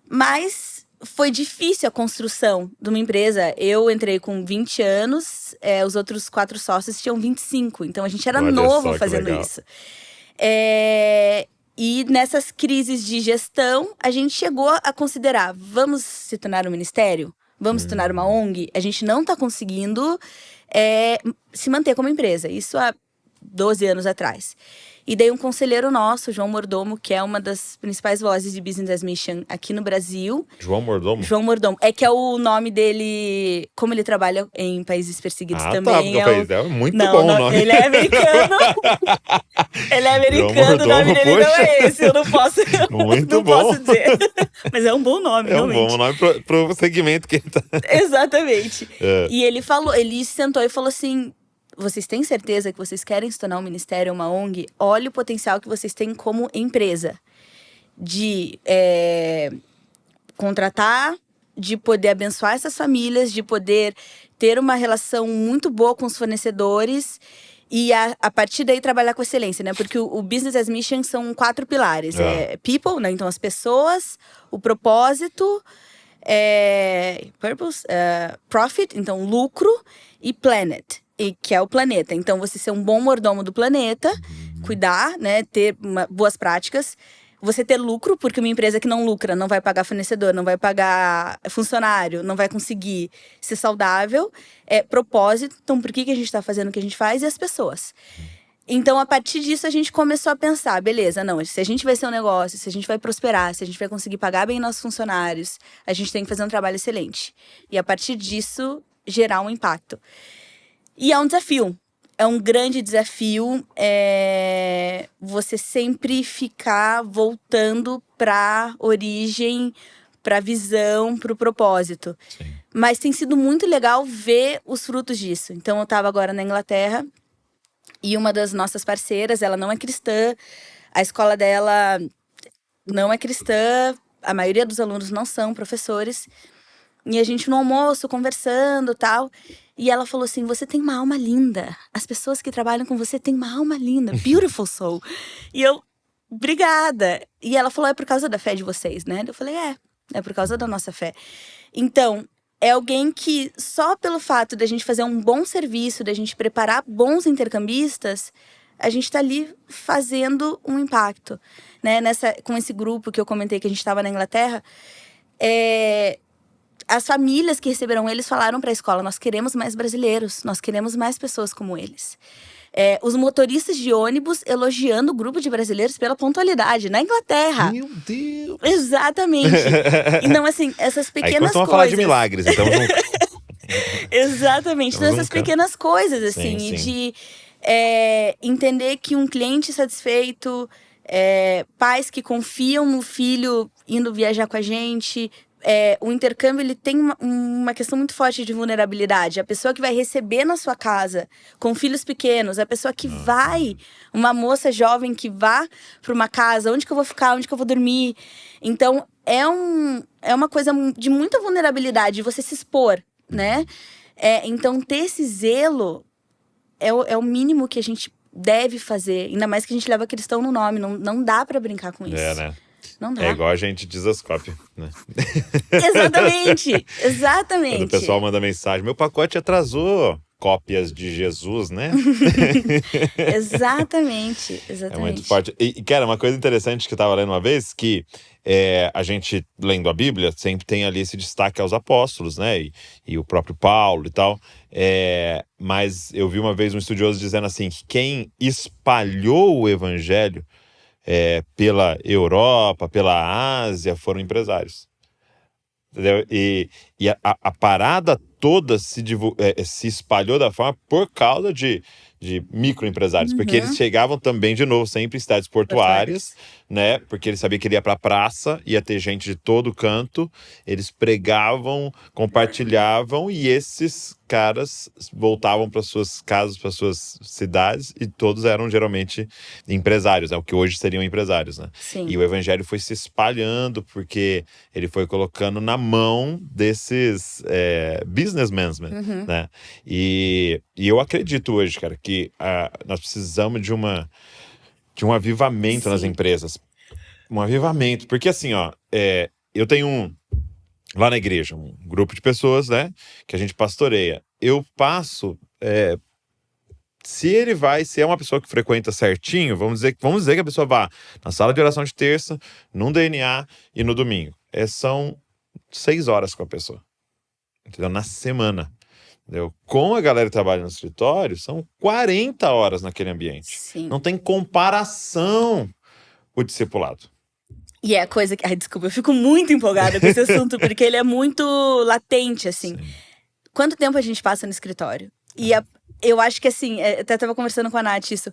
Mas foi difícil a construção de uma empresa. Eu entrei com 20 anos, os outros 4 sócios tinham 25. Então a gente era novo fazendo isso. E nessas crises de gestão, a gente chegou a considerar, vamos se tornar um ministério? Vamos se tornar uma ONG? A gente não está conseguindo se manter como empresa. Isso há 12 anos atrás. E daí um conselheiro nosso, João Mordomo, que é uma das principais vozes de Business as Mission aqui no Brasil. João Mordomo? João Mordomo. Que é o nome dele, como ele trabalha em países perseguidos também. É muito bom o nome. Ele é americano. Ele é americano, o nome dele não é esse. Eu não posso, posso dizer. Mas é um bom nome, realmente. É um bom nome pro segmento que ele tá. Exatamente. E ele sentou e falou assim, vocês têm certeza que vocês querem se tornar um ministério ou uma ONG? Olha o potencial que vocês têm como empresa. De contratar, de poder abençoar essas famílias, de poder ter uma relação muito boa com os fornecedores e a partir daí trabalhar com excelência, né? Porque o Business as Mission são 4 pilares. People, né? Então as pessoas, o propósito, purpose, profit, então lucro, e planet, que é o planeta. Então você ser um bom mordomo do planeta, cuidar, né? Ter boas práticas. Você ter lucro, porque uma empresa que não lucra não vai pagar fornecedor, não vai pagar funcionário, não vai conseguir ser saudável. Propósito, então por que a gente está fazendo o que a gente faz? E as pessoas. Então, a partir disso, a gente começou a pensar, beleza, não, se a gente vai ser um negócio, se a gente vai prosperar, se a gente vai conseguir pagar bem nossos funcionários, a gente tem que fazer um trabalho excelente. E a partir disso, gerar um impacto. E é um desafio. É um grande desafio você sempre ficar voltando para origem, para visão, para o propósito. Sim. Mas tem sido muito legal ver os frutos disso. Então, eu estava agora na Inglaterra e uma das nossas parceiras, ela não é cristã, a escola dela não é cristã, a maioria dos alunos não são professores. E a gente no almoço, conversando e tal. E ela falou assim, você tem uma alma linda. As pessoas que trabalham com você têm uma alma linda. Beautiful soul. E eu, obrigada. E ela falou, é por causa da fé de vocês, né? Eu falei, é por causa da nossa fé. Então, é alguém que só pelo fato da gente fazer um bom serviço, da gente preparar bons intercambistas, a gente tá ali fazendo um impacto. Né? Com esse grupo que eu comentei que a gente estava na Inglaterra, as famílias que receberam eles falaram para a escola, nós queremos mais brasileiros, nós queremos mais pessoas como eles. Os motoristas de ônibus elogiando o grupo de brasileiros pela pontualidade, na Inglaterra. Meu Deus! Exatamente. Então, assim, essas pequenas coisas... Aí falar de milagres, então... Exatamente. Então, essas pequenas coisas, assim, sim. E de entender que um cliente satisfeito, pais que confiam no filho indo viajar com a gente... o intercâmbio, ele tem uma questão muito forte de vulnerabilidade. A pessoa que vai receber na sua casa, com filhos pequenos, a pessoa que vai, uma moça jovem que vá para uma casa, onde que eu vou ficar, onde que eu vou dormir. Então, é uma coisa de muita vulnerabilidade, de você se expor, né? Então, ter esse zelo é o mínimo que a gente deve fazer. Ainda mais que a gente leva cristão no nome, não dá para brincar com isso. Né? Não dá. É igual a gente Dizascope, né? Exatamente. Quando o pessoal manda mensagem, meu pacote atrasou. cópias de Jesus, né? Exatamente. É muito forte. E, cara, uma coisa interessante que eu tava lendo uma vez, que a gente, lendo a Bíblia, sempre tem ali esse destaque aos apóstolos, né? E o próprio Paulo e tal. Mas eu vi uma vez um estudioso dizendo assim, que quem espalhou o evangelho pela Europa, pela Ásia, foram empresários. Entendeu? E a parada toda se espalhou da forma por causa de microempresários, porque eles chegavam também, de novo, sempre em cidades portuárias, né? Porque eles sabiam que ele ia pra praça, ia ter gente de todo canto, eles pregavam, compartilhavam, e esses caras voltavam para suas casas, para suas cidades, e todos eram geralmente empresários, né? O que hoje seriam empresários, né? Sim. E o evangelho foi se espalhando, porque ele foi colocando na mão desses businessmen, né? E eu acredito hoje, cara, que nós precisamos de um avivamento nas empresas. Um avivamento. Porque assim, ó, eu tenho lá na igreja um grupo de pessoas, né, que a gente pastoreia. Eu passo... se é uma pessoa que frequenta certinho, vamos dizer que a pessoa vá na sala de oração de terça, num DNA e no domingo. São 6 horas com a pessoa. Entendeu? Na semana. Entendeu? Com a galera que trabalha no escritório, são 40 horas naquele ambiente. Sim. Não tem comparação o discipulado. E é a coisa que... Ai, desculpa, eu fico muito empolgada com esse assunto, porque ele é muito latente, assim. Sim. Quanto tempo a gente passa no escritório? E eu acho que, assim, até tava conversando com a Nath isso.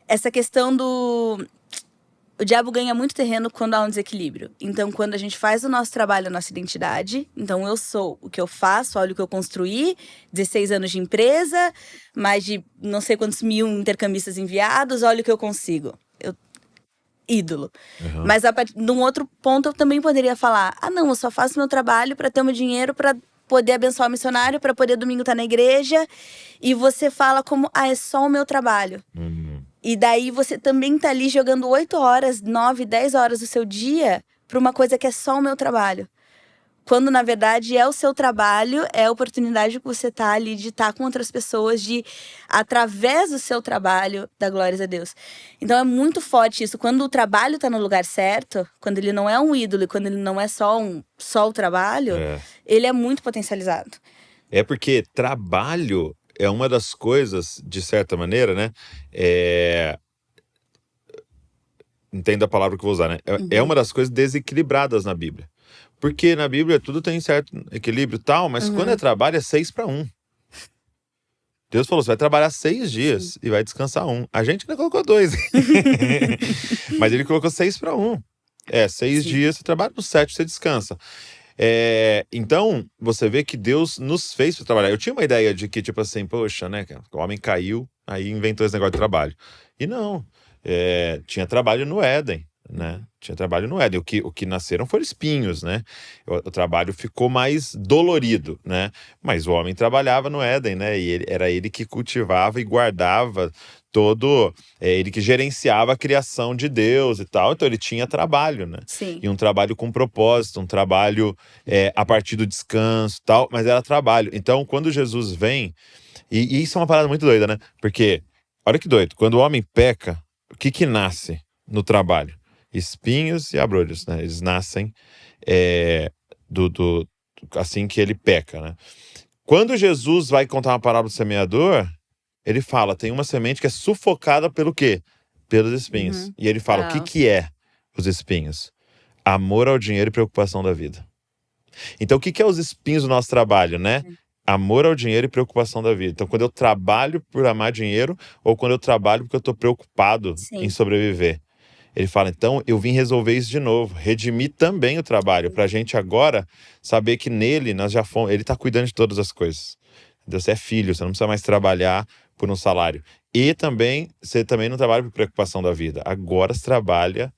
Essa questão do... O diabo ganha muito terreno quando há um desequilíbrio. Então, quando a gente faz o nosso trabalho, a nossa identidade, então eu sou o que eu faço, olha o que eu construí, 16 anos de empresa, mais de não sei quantos mil intercambistas enviados, olha o que eu consigo. Ídolo. Mas num outro ponto eu também poderia falar, não, eu só faço meu trabalho para ter o meu dinheiro, para poder abençoar o missionário, para poder domingo estar na igreja. E você fala como, é só o meu trabalho. E daí você também tá ali jogando 8 horas, 9, 10 horas do seu dia pra uma coisa que é só o meu trabalho. Quando, na verdade, é o seu trabalho, é a oportunidade que você tá ali de estar com outras pessoas, de, através do seu trabalho, dar glórias a Deus. Então é muito forte isso. Quando o trabalho tá no lugar certo, quando ele não é um ídolo, e quando ele não é só o trabalho, ele é muito potencializado. É porque trabalho é uma das coisas, de certa maneira, né? Entenda a palavra que eu vou usar, né? É uma das coisas desequilibradas na Bíblia. Porque na Bíblia tudo tem certo equilíbrio e tal, mas quando é trabalho é 6-1. Deus falou, você vai trabalhar 6 dias e vai descansar 1. A gente ainda colocou 2. Mas ele colocou 6-1. 6 dias você trabalha, no 7 você descansa. Então, você vê que Deus nos fez para trabalhar. Eu tinha uma ideia de que, tipo assim, poxa, né? O homem caiu, aí inventou esse negócio de trabalho. E não. Tinha trabalho no Éden, né? Tinha trabalho no Éden. O que nasceram foram espinhos, né? O trabalho ficou mais dolorido, né? Mas o homem trabalhava no Éden, né? E era ele que cultivava e guardava ele que gerenciava a criação de Deus e tal. Então ele tinha trabalho, né? Sim. E um trabalho com propósito, um trabalho a partir do descanso e tal, mas era trabalho. Então quando Jesus vem, e isso é uma parada muito doida, né? Porque, olha que doido, quando o homem peca, o que nasce no trabalho? Espinhos e abrolhos, né? Eles nascem assim que ele peca, né? Quando Jesus vai contar uma parábola do semeador, ele fala, tem uma semente que é sufocada pelo quê? Pelos espinhos. E ele fala, o que é os espinhos? Amor ao dinheiro e preocupação da vida. Então, o que é os espinhos do nosso trabalho, né? Amor ao dinheiro e preocupação da vida. Então, quando eu trabalho por amar dinheiro ou quando eu trabalho porque eu tô preocupado em sobreviver. Ele fala, então, eu vim resolver isso de novo. Redimir também o trabalho. Pra gente agora saber que nele nós já fomos... Ele tá cuidando de todas as coisas. Você é filho, você não precisa mais trabalhar por um salário. E também, você também não trabalha por preocupação da vida. Agora você trabalha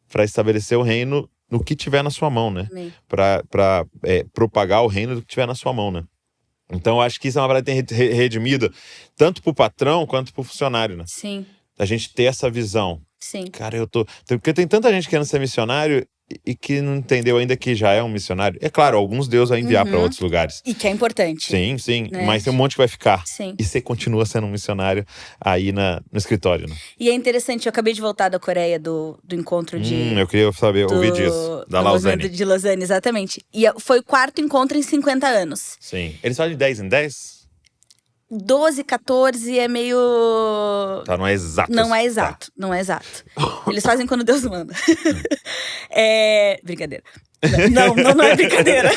para estabelecer o reino no que tiver na sua mão, né? Para propagar o reino do que tiver na sua mão, né? Então, eu acho que isso é uma parada que tem redimido tanto pro patrão quanto pro funcionário, né? Sim. A gente ter essa visão. Sim. Cara, porque tem tanta gente querendo ser missionário e que não entendeu ainda que já é um missionário. É claro, alguns Deus vai enviar para outros lugares. E que é importante. Sim, sim. Né? Mas tem um monte que vai ficar. Sim. E você continua sendo um missionário aí no escritório, né? E é interessante, eu acabei de voltar da Coreia, do encontro de… Eu queria saber, ouvir disso. Da Lausanne. De Lausanne, exatamente. E foi o 4º encontro em 50 anos. Sim. Eles falam de 10 em 10? 12, 14 é meio… Tá, não é exato. Não é exato, não é exato. Eles fazem quando Deus manda. Brincadeira. Não é brincadeira.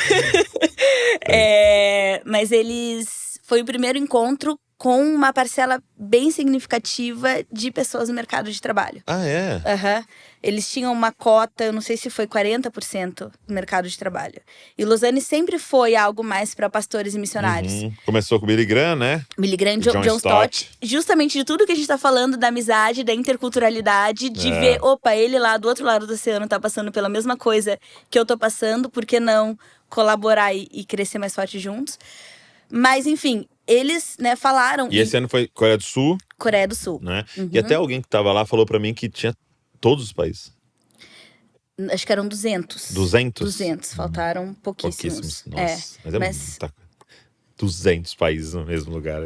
Mas eles… Foi o primeiro encontro com uma parcela bem significativa de pessoas no mercado de trabalho. Ah, é? Uhum. Eles tinham uma cota, eu não sei se foi 40% do mercado de trabalho. E Lausanne sempre foi algo mais para pastores e missionários. Começou com o Billy Graham, né? Billy Graham, John Stott. Justamente de tudo que a gente tá falando, da amizade, da interculturalidade, de ver, opa, ele lá do outro lado do oceano tá passando pela mesma coisa que eu tô passando, por que não colaborar e crescer mais forte juntos? Mas, enfim, eles, né, falaram… E esse ano foi Coreia do Sul. Coreia do Sul. Né? E até alguém que tava lá falou pra mim que tinha todos os países. Acho que eram 200. 200? 200, faltaram pouquíssimos. Nossa, mas mas 200 países no mesmo lugar.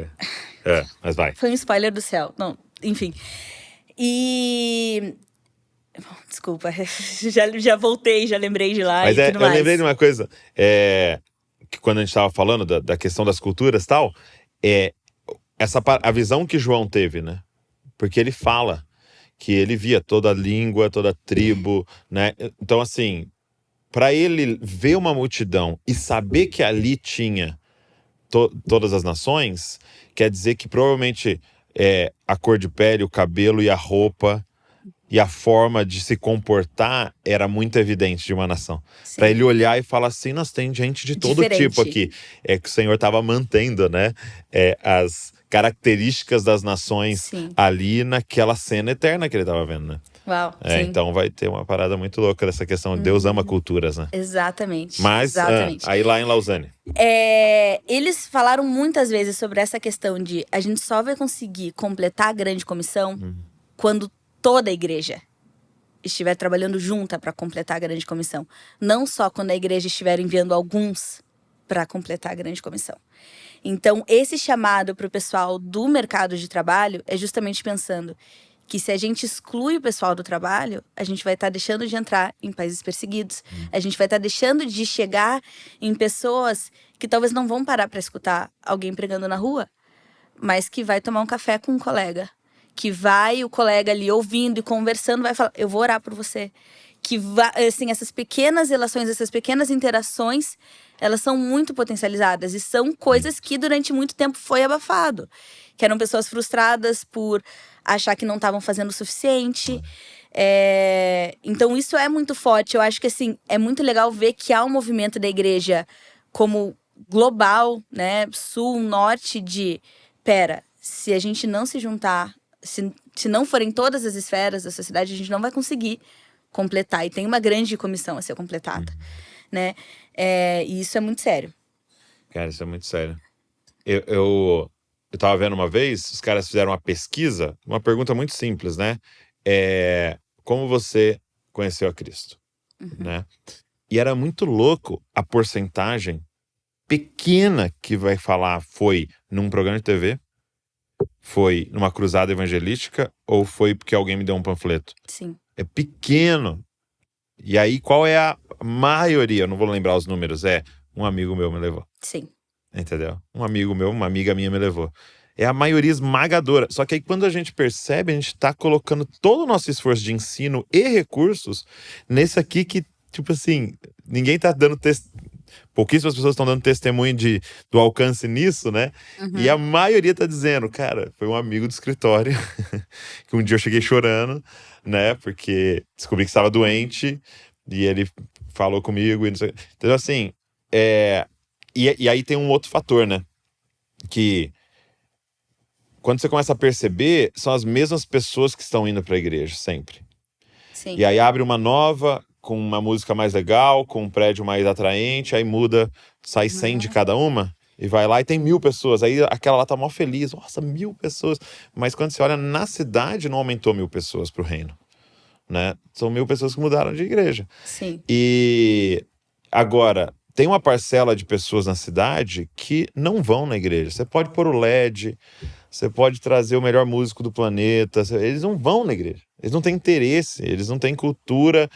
Mas vai. Foi um spoiler do céu. Não, enfim. E… Desculpa, já voltei, já lembrei de lá Mas e tudo mais. eu lembrei de uma coisa. Que quando a gente tava falando da questão das culturas e tal, a visão que João teve, né? Porque ele fala que ele via toda a língua, toda a tribo, né? Então, assim, para ele ver uma multidão e saber que ali tinha todas as nações, quer dizer que provavelmente a cor de pele, o cabelo e a roupa e a forma de se comportar era muito evidente de uma nação. Para ele olhar e falar assim, nós tem gente de todo tipo aqui. É que o Senhor estava mantendo, né? As características das nações ali naquela cena eterna que ele estava vendo, né? Uau, então vai ter uma parada muito louca dessa questão. Deus ama culturas, né? Exatamente. Mas aí lá em Lausanne. Eles falaram muitas vezes sobre essa questão de a gente só vai conseguir completar a grande comissão quando toda a igreja estiver trabalhando junta para completar a grande comissão. Não só quando a igreja estiver enviando alguns para completar a grande comissão. Então, esse chamado para o pessoal do mercado de trabalho é justamente pensando que se a gente exclui o pessoal do trabalho, a gente vai estar deixando de entrar em países perseguidos. A gente vai estar deixando de chegar em pessoas que talvez não vão parar para escutar alguém pregando na rua, mas que vai tomar um café com um colega. Que vai o colega ali ouvindo e conversando, vai falar, eu vou orar por você. Que vai, assim, essas pequenas relações, essas pequenas interações, elas são muito potencializadas. E são coisas que durante muito tempo foi abafado. Que eram pessoas frustradas por achar que não estavam fazendo o suficiente. Então isso é muito forte. Eu acho que assim, é muito legal ver que há um movimento da igreja como global, né? Sul, norte, se a gente não se juntar, se não forem todas as esferas da sociedade, a gente não vai conseguir completar. E tem uma grande comissão a ser completada, né? E isso é muito sério. Cara, isso é muito sério. Eu tava vendo uma vez, os caras fizeram uma pesquisa, uma pergunta muito simples, né? Como você conheceu a Cristo? Né? E era muito louco a porcentagem pequena que vai falar foi num programa de TV, foi numa cruzada evangelística ou foi porque alguém me deu um panfleto. Sim. É pequeno. E aí, qual é a maioria? Eu não vou lembrar os números. Um amigo meu me levou. Sim. Entendeu? Um amigo meu, uma amiga minha me levou. É a maioria esmagadora. Só que aí, quando a gente percebe, a gente tá colocando todo o nosso esforço de ensino e recursos nesse aqui que, tipo assim, ninguém tá dando pouquíssimas pessoas estão dando testemunho do alcance nisso, né? E a maioria tá dizendo, cara, foi um amigo do escritório que um dia eu cheguei chorando, né? Porque descobri que estava doente e ele falou comigo e não sei. Então, assim, e aí tem um outro fator, né? Que quando você começa a perceber, são as mesmas pessoas que estão indo para a igreja sempre. Sim. E aí abre uma nova, com uma música mais legal, com um prédio mais atraente, aí muda, sai 100 de cada uma, e vai lá e tem 1000 pessoas. Aí aquela lá tá mó feliz, nossa, 1000 pessoas. Mas quando você olha na cidade, não aumentou 1000 pessoas pro reino. né? São 1.000 pessoas que mudaram de igreja. Sim. E agora, tem uma parcela de pessoas na cidade que não vão na igreja. Você pode pôr o LED, você pode trazer o melhor músico do planeta, eles não vão na igreja. Eles não têm interesse, eles não têm cultura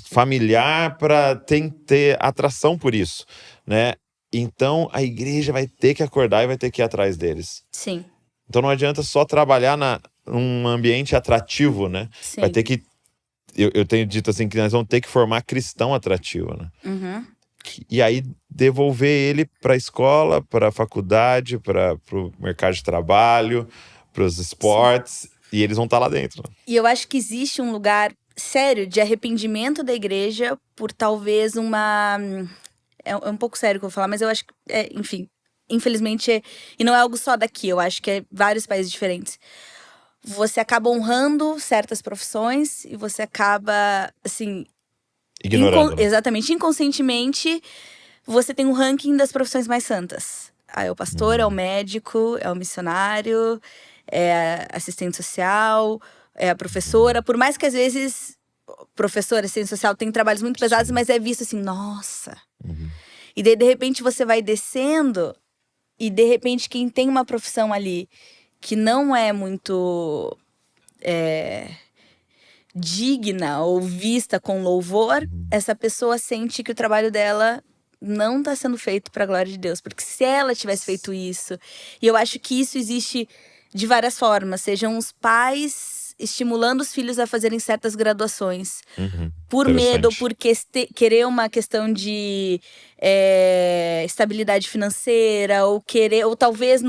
familiar para ter atração por isso, né? Então, a igreja vai ter que acordar e vai ter que ir atrás deles. Sim. Então, não adianta só trabalhar num ambiente atrativo, né? Sim. Vai ter que... Eu tenho dito assim, que nós vamos ter que formar cristão atrativo, né? Uhum. E aí, devolver ele para a escola, para a faculdade, para o mercado de trabalho, para os esportes. Sim. E eles vão estar lá dentro. E eu acho que existe um lugar sério de arrependimento da igreja por talvez uma... É um pouco sério o que eu vou falar, mas eu acho que, enfim, infelizmente, e não é algo só daqui, eu acho que é vários países diferentes. Você acaba honrando certas profissões e você acaba, assim... Ignorando. Né? Exatamente, inconscientemente, você tem um ranking das profissões mais santas. É o pastor, é o médico, é o missionário, é assistente social, é a professora. Por mais que às vezes, professora, assistente social, tem trabalhos muito pesados, mas é visto assim, nossa. E daí, de repente, você vai descendo e, de repente, quem tem uma profissão ali que não é muito digna ou vista com louvor, essa pessoa sente que o trabalho dela não está sendo feito para a glória de Deus. Porque se ela tivesse feito isso... E eu acho que isso existe de várias formas. Sejam os pais estimulando os filhos a fazerem certas graduações. Por medo, ou por querer uma questão de estabilidade financeira. Ou talvez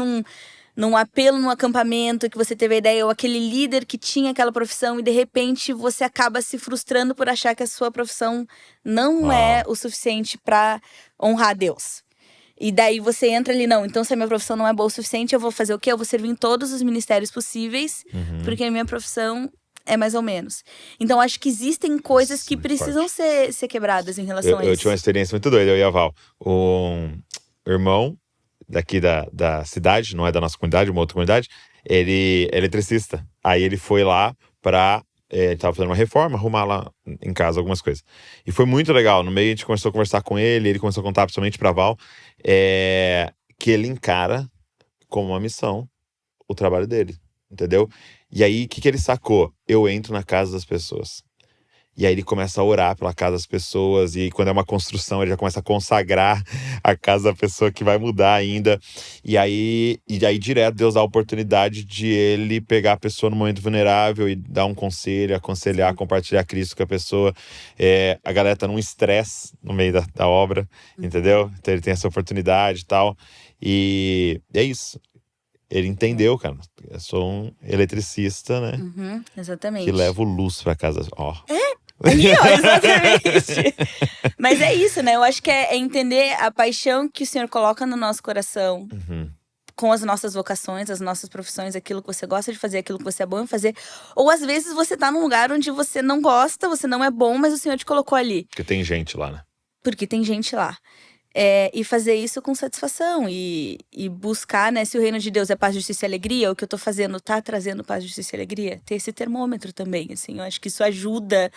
num apelo, num acampamento que você teve a ideia, ou aquele líder que tinha aquela profissão e de repente você acaba se frustrando por achar que a sua profissão não é o suficiente para honrar a Deus. E daí você entra ali, não, então se a minha profissão não é boa o suficiente, eu vou fazer o quê? Eu vou servir em todos os ministérios possíveis, porque a minha profissão é mais ou menos. Então acho que existem coisas que precisam ser quebradas em relação a isso. Eu tive uma experiência muito doida, eu e a Val. Um irmão daqui da cidade, não é da nossa comunidade, uma outra comunidade, ele é eletricista. Aí ele foi lá ele tava fazendo uma reforma, arrumar lá em casa algumas coisas. E foi muito legal. No meio a gente começou a conversar com ele começou a contar principalmente pra Val, que ele encara como uma missão o trabalho dele, entendeu? E aí, o que ele sacou? Eu entro na casa das pessoas. E aí ele começa a orar pela casa das pessoas. E quando é uma construção, ele já começa a consagrar a casa da pessoa que vai mudar ainda. E aí direto, Deus dá a oportunidade de ele pegar a pessoa no momento vulnerável e dar um conselho, aconselhar, compartilhar Cristo com a pessoa. A galera tá num estresse no meio da obra, entendeu? Então ele tem essa oportunidade e tal. E é isso. Ele entendeu, cara. Eu sou um eletricista, né? Exatamente. Que levo luz pra casa. Ó. Ali, ó, exatamente. Mas é isso, né? Eu acho que é entender a paixão que o Senhor coloca no nosso coração. Com as nossas vocações, as nossas profissões, aquilo que você gosta de fazer, aquilo que você é bom em fazer. Ou às vezes você tá num lugar onde você não gosta, você não é bom, mas o Senhor te colocou ali. Porque tem gente lá, né? Porque tem gente lá. E fazer isso com satisfação e buscar, né? Se o reino de Deus é paz, justiça e alegria, o que eu tô fazendo tá trazendo paz, justiça e alegria. Ter esse termômetro também, assim. Eu acho que isso ajuda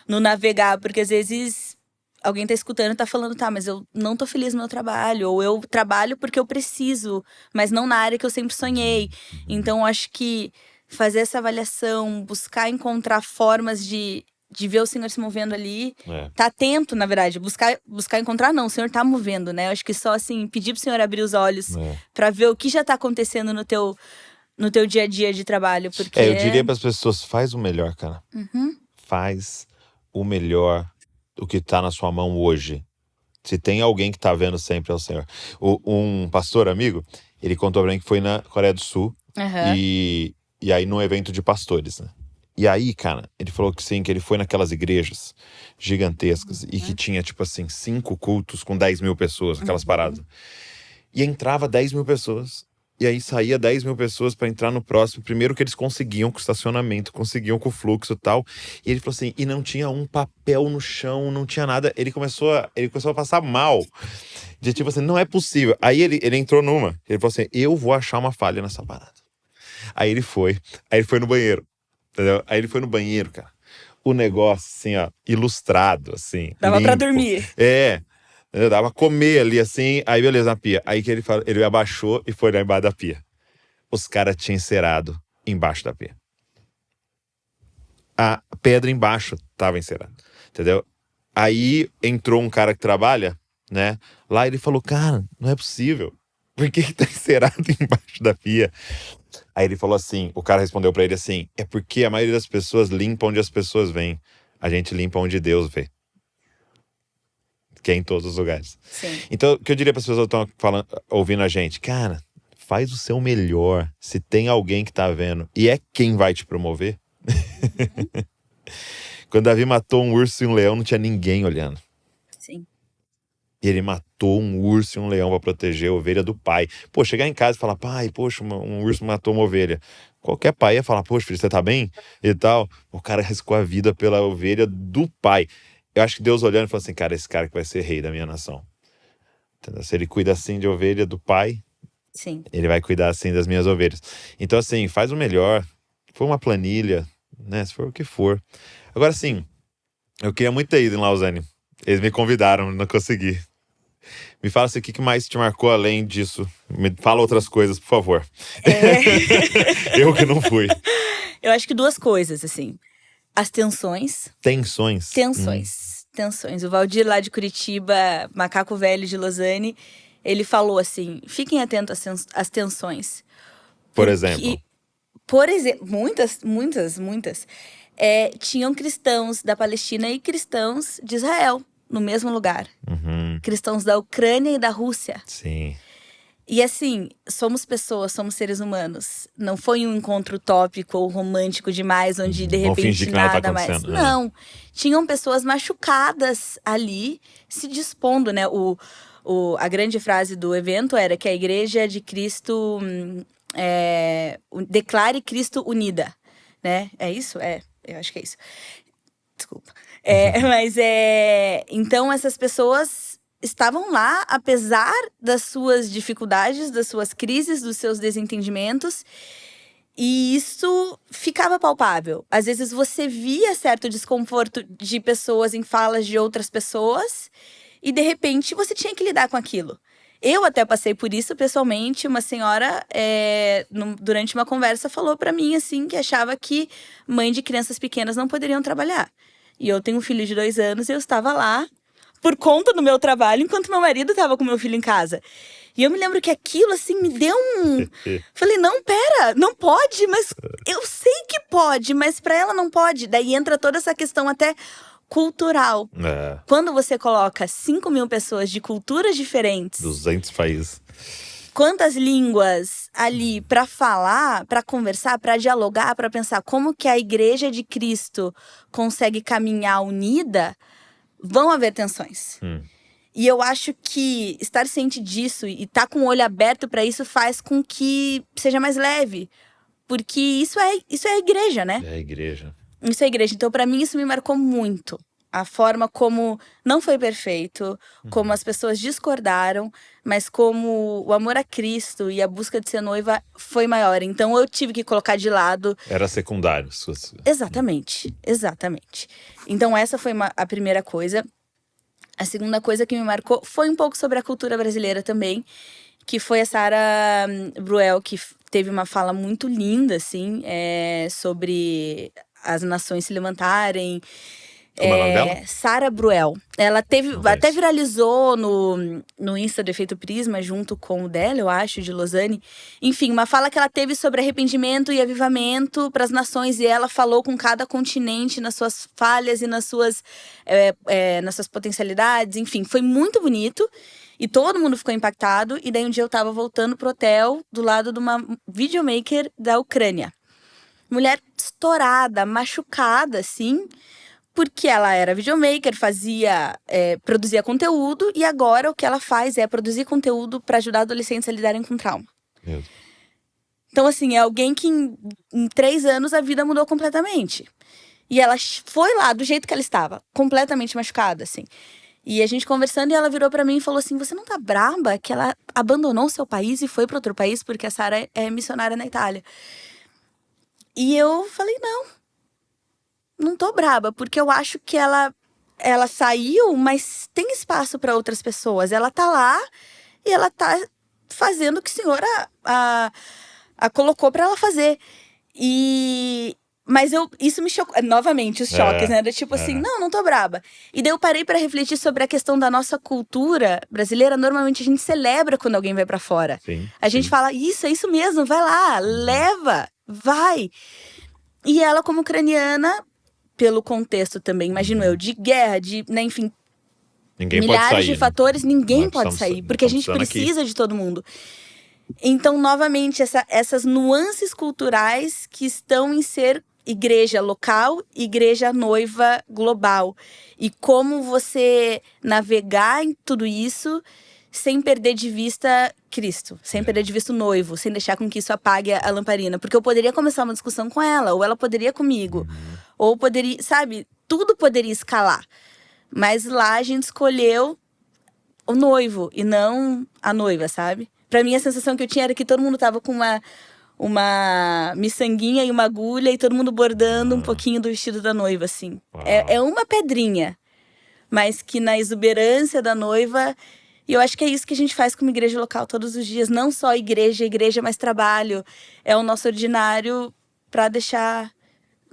no navegar, porque às vezes alguém tá escutando e tá falando, tá, mas eu não tô feliz no meu trabalho. Ou eu trabalho porque eu preciso, mas não na área que eu sempre sonhei. Então, eu acho que fazer essa avaliação, buscar encontrar formas de ver o Senhor se movendo ali, tá atento, na verdade, buscar encontrar, não, o Senhor tá movendo, né? Eu acho que só assim, pedir pro Senhor abrir os olhos pra ver o que já tá acontecendo no teu dia a dia de trabalho, porque... eu diria pras pessoas, faz o melhor, cara. Faz o melhor, o que tá na sua mão hoje. Se tem alguém que tá vendo sempre é o Senhor. Um pastor amigo, ele contou pra mim que foi na Coreia do Sul, e aí num evento de pastores, né? E aí, cara, ele falou que sim, que ele foi naquelas igrejas gigantescas e que tinha, tipo assim, 5 cultos com 10.000 pessoas, aquelas paradas. E entrava 10.000 pessoas. E aí saía 10.000 pessoas pra entrar no próximo. Primeiro que eles conseguiam com o estacionamento, conseguiam com o fluxo e tal. E ele falou assim, e não tinha um papel no chão, não tinha nada. Ele começou a passar mal. De tipo assim, não é possível. Aí ele entrou numa. Ele falou assim, eu vou achar uma falha nessa parada. Aí ele foi no banheiro. Entendeu? Aí ele foi no banheiro, cara. o negócio, assim, ó, ilustrado, assim. Dava limpo. pra dormir. Dava pra comer ali, assim, aí beleza, na pia. Aí que ele abaixou e foi lá embaixo da pia. Os caras tinham encerado embaixo da pia. A pedra embaixo tava encerada, entendeu? Aí entrou um cara que trabalha, né? Lá ele falou, cara, não é possível. Por que tá encerado embaixo da pia? Aí ele falou assim, o cara respondeu pra ele assim, é porque a maioria das pessoas limpa onde as pessoas vêm. A gente limpa onde Deus vê. Que é em todos os lugares. Sim. Então, o que eu diria para as pessoas que estão ouvindo a gente? Cara, faz o seu melhor. Se tem alguém que tá vendo e é quem vai te promover. Quando Davi matou um urso e um leão, não tinha ninguém olhando. Sim. E ele matou um urso e um leão para proteger a ovelha do pai. Pô, chegar em casa e falar, pai, poxa, um urso matou uma ovelha. Qualquer pai ia falar, poxa, filho, você tá bem? E tal. O cara arriscou a vida pela ovelha do pai. Eu acho que Deus olhando e falou assim, cara, esse cara que vai ser rei da minha nação. Entendeu? Se ele cuida assim de ovelha do pai, Sim. ele vai cuidar assim das minhas ovelhas. Então, assim, faz o melhor. Se for uma planilha, né? Se for o que for. Agora, assim, eu queria muito ter ido em Lausanne. Eles me convidaram, não consegui. Me fala assim, o que mais te marcou além disso? Me fala outras coisas, por favor. Eu que não fui. Eu acho que 2 coisas, assim. As tensões. Tensões. Tensões. O Valdir lá de Curitiba, macaco velho de Lausanne, ele falou assim, fiquem atentos às tensões. Por exemplo? Por exemplo, muitas. Tinham cristãos da Palestina e cristãos de Israel no mesmo lugar. Uhum. Cristãos da Ucrânia e da Rússia. Sim. E assim, somos pessoas, somos seres humanos. Não foi um encontro utópico ou romântico demais, onde de Vamos repente fingir que nada tá mais. acontecendo, né? Não. Tinham pessoas machucadas ali, se dispondo, né? A grande frase do evento era que a Igreja de Cristo declare Cristo unida, né? É isso? Eu acho que é isso. Desculpa. Mas então essas pessoas estavam lá, apesar das suas dificuldades, das suas crises, dos seus desentendimentos. E isso ficava palpável. Às vezes você via certo desconforto de pessoas em falas de outras pessoas e, de repente, você tinha que lidar com aquilo. Eu até passei por isso pessoalmente. Uma senhora, durante uma conversa, falou pra mim assim, que achava que mãe de crianças pequenas não poderiam trabalhar. E eu tenho um filho de 2 anos e eu estava lá por conta do meu trabalho, enquanto meu marido estava com meu filho em casa. E eu me lembro que aquilo, assim, me deu um... Falei, não, pera, não pode, mas eu sei que pode, mas pra ela não pode. Daí entra toda essa questão até cultural. Quando você coloca 5.000 pessoas de culturas diferentes... 200 países. Quantas línguas ali pra falar, pra conversar, pra dialogar, pra pensar como que a Igreja de Cristo consegue caminhar unida, vão haver tensões. E eu acho que estar ciente disso e estar com o olho aberto pra isso faz com que seja mais leve. Porque isso é a igreja, né? É a igreja. Isso é a igreja. Então, pra mim, isso me marcou muito. A forma como não foi perfeito, como as pessoas discordaram, mas como o amor a Cristo e a busca de ser noiva foi maior. Então, eu tive que colocar de lado. Era secundário. Exatamente. Então, essa foi a primeira coisa. A segunda coisa que me marcou foi um pouco sobre a cultura brasileira também, que foi a Sara Bruel, que teve uma fala muito linda, assim, sobre as nações se levantarem. Como é o nome dela? Sara Bruel. Ela até viralizou no Insta do Efeito Prisma, junto com o dela, eu acho, de Lausanne. Enfim, uma fala que ela teve sobre arrependimento e avivamento para as nações. E ela falou com cada continente, nas suas falhas e nas suas potencialidades. Enfim, foi muito bonito. E todo mundo ficou impactado. E daí um dia eu tava voltando pro hotel, do lado de uma videomaker da Ucrânia. Mulher estourada, machucada, assim... Porque ela era videomaker, produzia conteúdo, e agora o que ela faz é produzir conteúdo para ajudar adolescentes a lidarem com trauma. Então, assim, é alguém que em 3 anos a vida mudou completamente. E ela foi lá do jeito que ela estava, completamente machucada, assim. E a gente conversando, e ela virou para mim e falou assim, você não tá braba que ela abandonou o seu país e foi para outro país porque a Sara é missionária na Itália? E eu falei, não. não tô braba, porque eu acho que ela saiu, mas tem espaço para outras pessoas. Ela tá lá e ela tá fazendo o que o Senhor a colocou para ela fazer. Mas isso me chocou. Novamente, os choques, né? Era tipo assim, não tô braba. E daí eu parei pra refletir sobre a questão da nossa cultura brasileira. Normalmente a gente celebra quando alguém vai pra fora. Sim, a gente fala, é isso mesmo, vai lá, leva, vai. E ela, como ucraniana, pelo contexto também, imagino eu, de guerra, né, enfim, milhares de fatores, ninguém pode sair. Porque a gente precisa de todo mundo. Então, novamente, essas nuances culturais que estão em ser igreja local, igreja noiva global. E como você navegar em tudo isso sem perder de vista Cristo, sem perder de vista o noivo, sem deixar com que isso apague a lamparina. Porque eu poderia começar uma discussão com ela, ou ela poderia comigo. Ou poderia, sabe, tudo poderia escalar. Mas lá a gente escolheu o noivo e não a noiva, sabe? Pra mim, a sensação que eu tinha era que todo mundo tava com uma miçanguinha e uma agulha e todo mundo bordando um pouquinho do vestido da noiva, assim. É uma pedrinha, mas que na exuberância da noiva... E eu acho que é isso que a gente faz como igreja local todos os dias. Não só igreja, mas trabalho. É o nosso ordinário pra deixar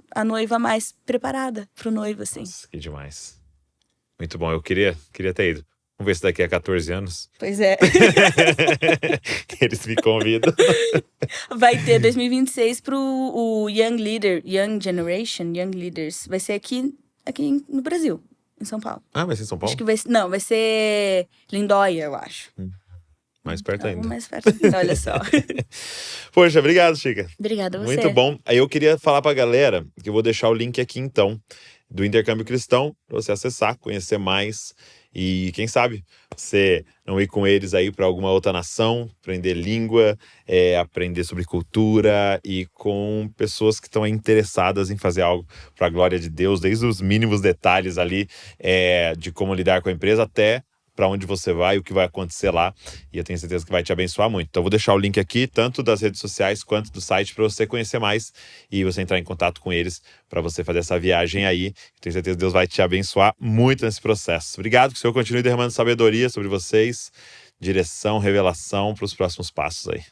a noiva mais preparada pro noivo, assim. Nossa, que demais. Muito bom, eu queria ter ido. Vamos ver se daqui a 14 anos. Pois é. Eles me convidam. Vai ter 2026 o Young Generation, Young Leaders. Vai ser aqui no Brasil, em São Paulo. Ah, vai ser em São Paulo? Acho que vai ser Lindóia, eu acho. Mais perto ainda. Mais perto ainda, olha só. Poxa, obrigado, Chica. Obrigada a você. Muito bom. Aí eu queria falar pra galera, que eu vou deixar o link aqui então, do Intercâmbio Cristão, pra você acessar, conhecer mais. E quem sabe você não ir com eles aí para alguma outra nação, aprender língua, aprender sobre cultura e com pessoas que estão interessadas em fazer algo para a glória de Deus, desde os mínimos detalhes ali de como lidar com a empresa até para onde você vai, o que vai acontecer lá, e eu tenho certeza que vai te abençoar muito. Então eu vou deixar o link aqui, tanto das redes sociais quanto do site, para você conhecer mais e você entrar em contato com eles para você fazer essa viagem aí. Eu tenho certeza que Deus vai te abençoar muito nesse processo. Obrigado, que o Senhor continue derramando sabedoria sobre vocês, direção, revelação para os próximos passos aí.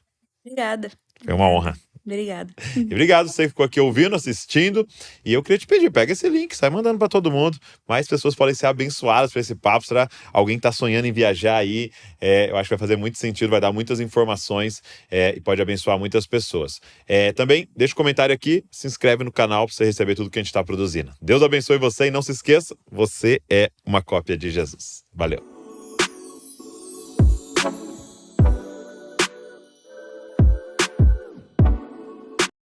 Obrigada. Foi uma honra. Obrigada. E obrigado você que ficou aqui ouvindo, assistindo. E eu queria te pedir, pega esse link, sai mandando para todo mundo. Mais pessoas podem ser abençoadas por esse papo. Será alguém que está sonhando em viajar aí? Eu acho que vai fazer muito sentido, vai dar muitas informações e pode abençoar muitas pessoas. Também deixa um comentário aqui, se inscreve no canal para você receber tudo que a gente está produzindo. Deus abençoe você e não se esqueça, você é uma cópia de Jesus. Valeu.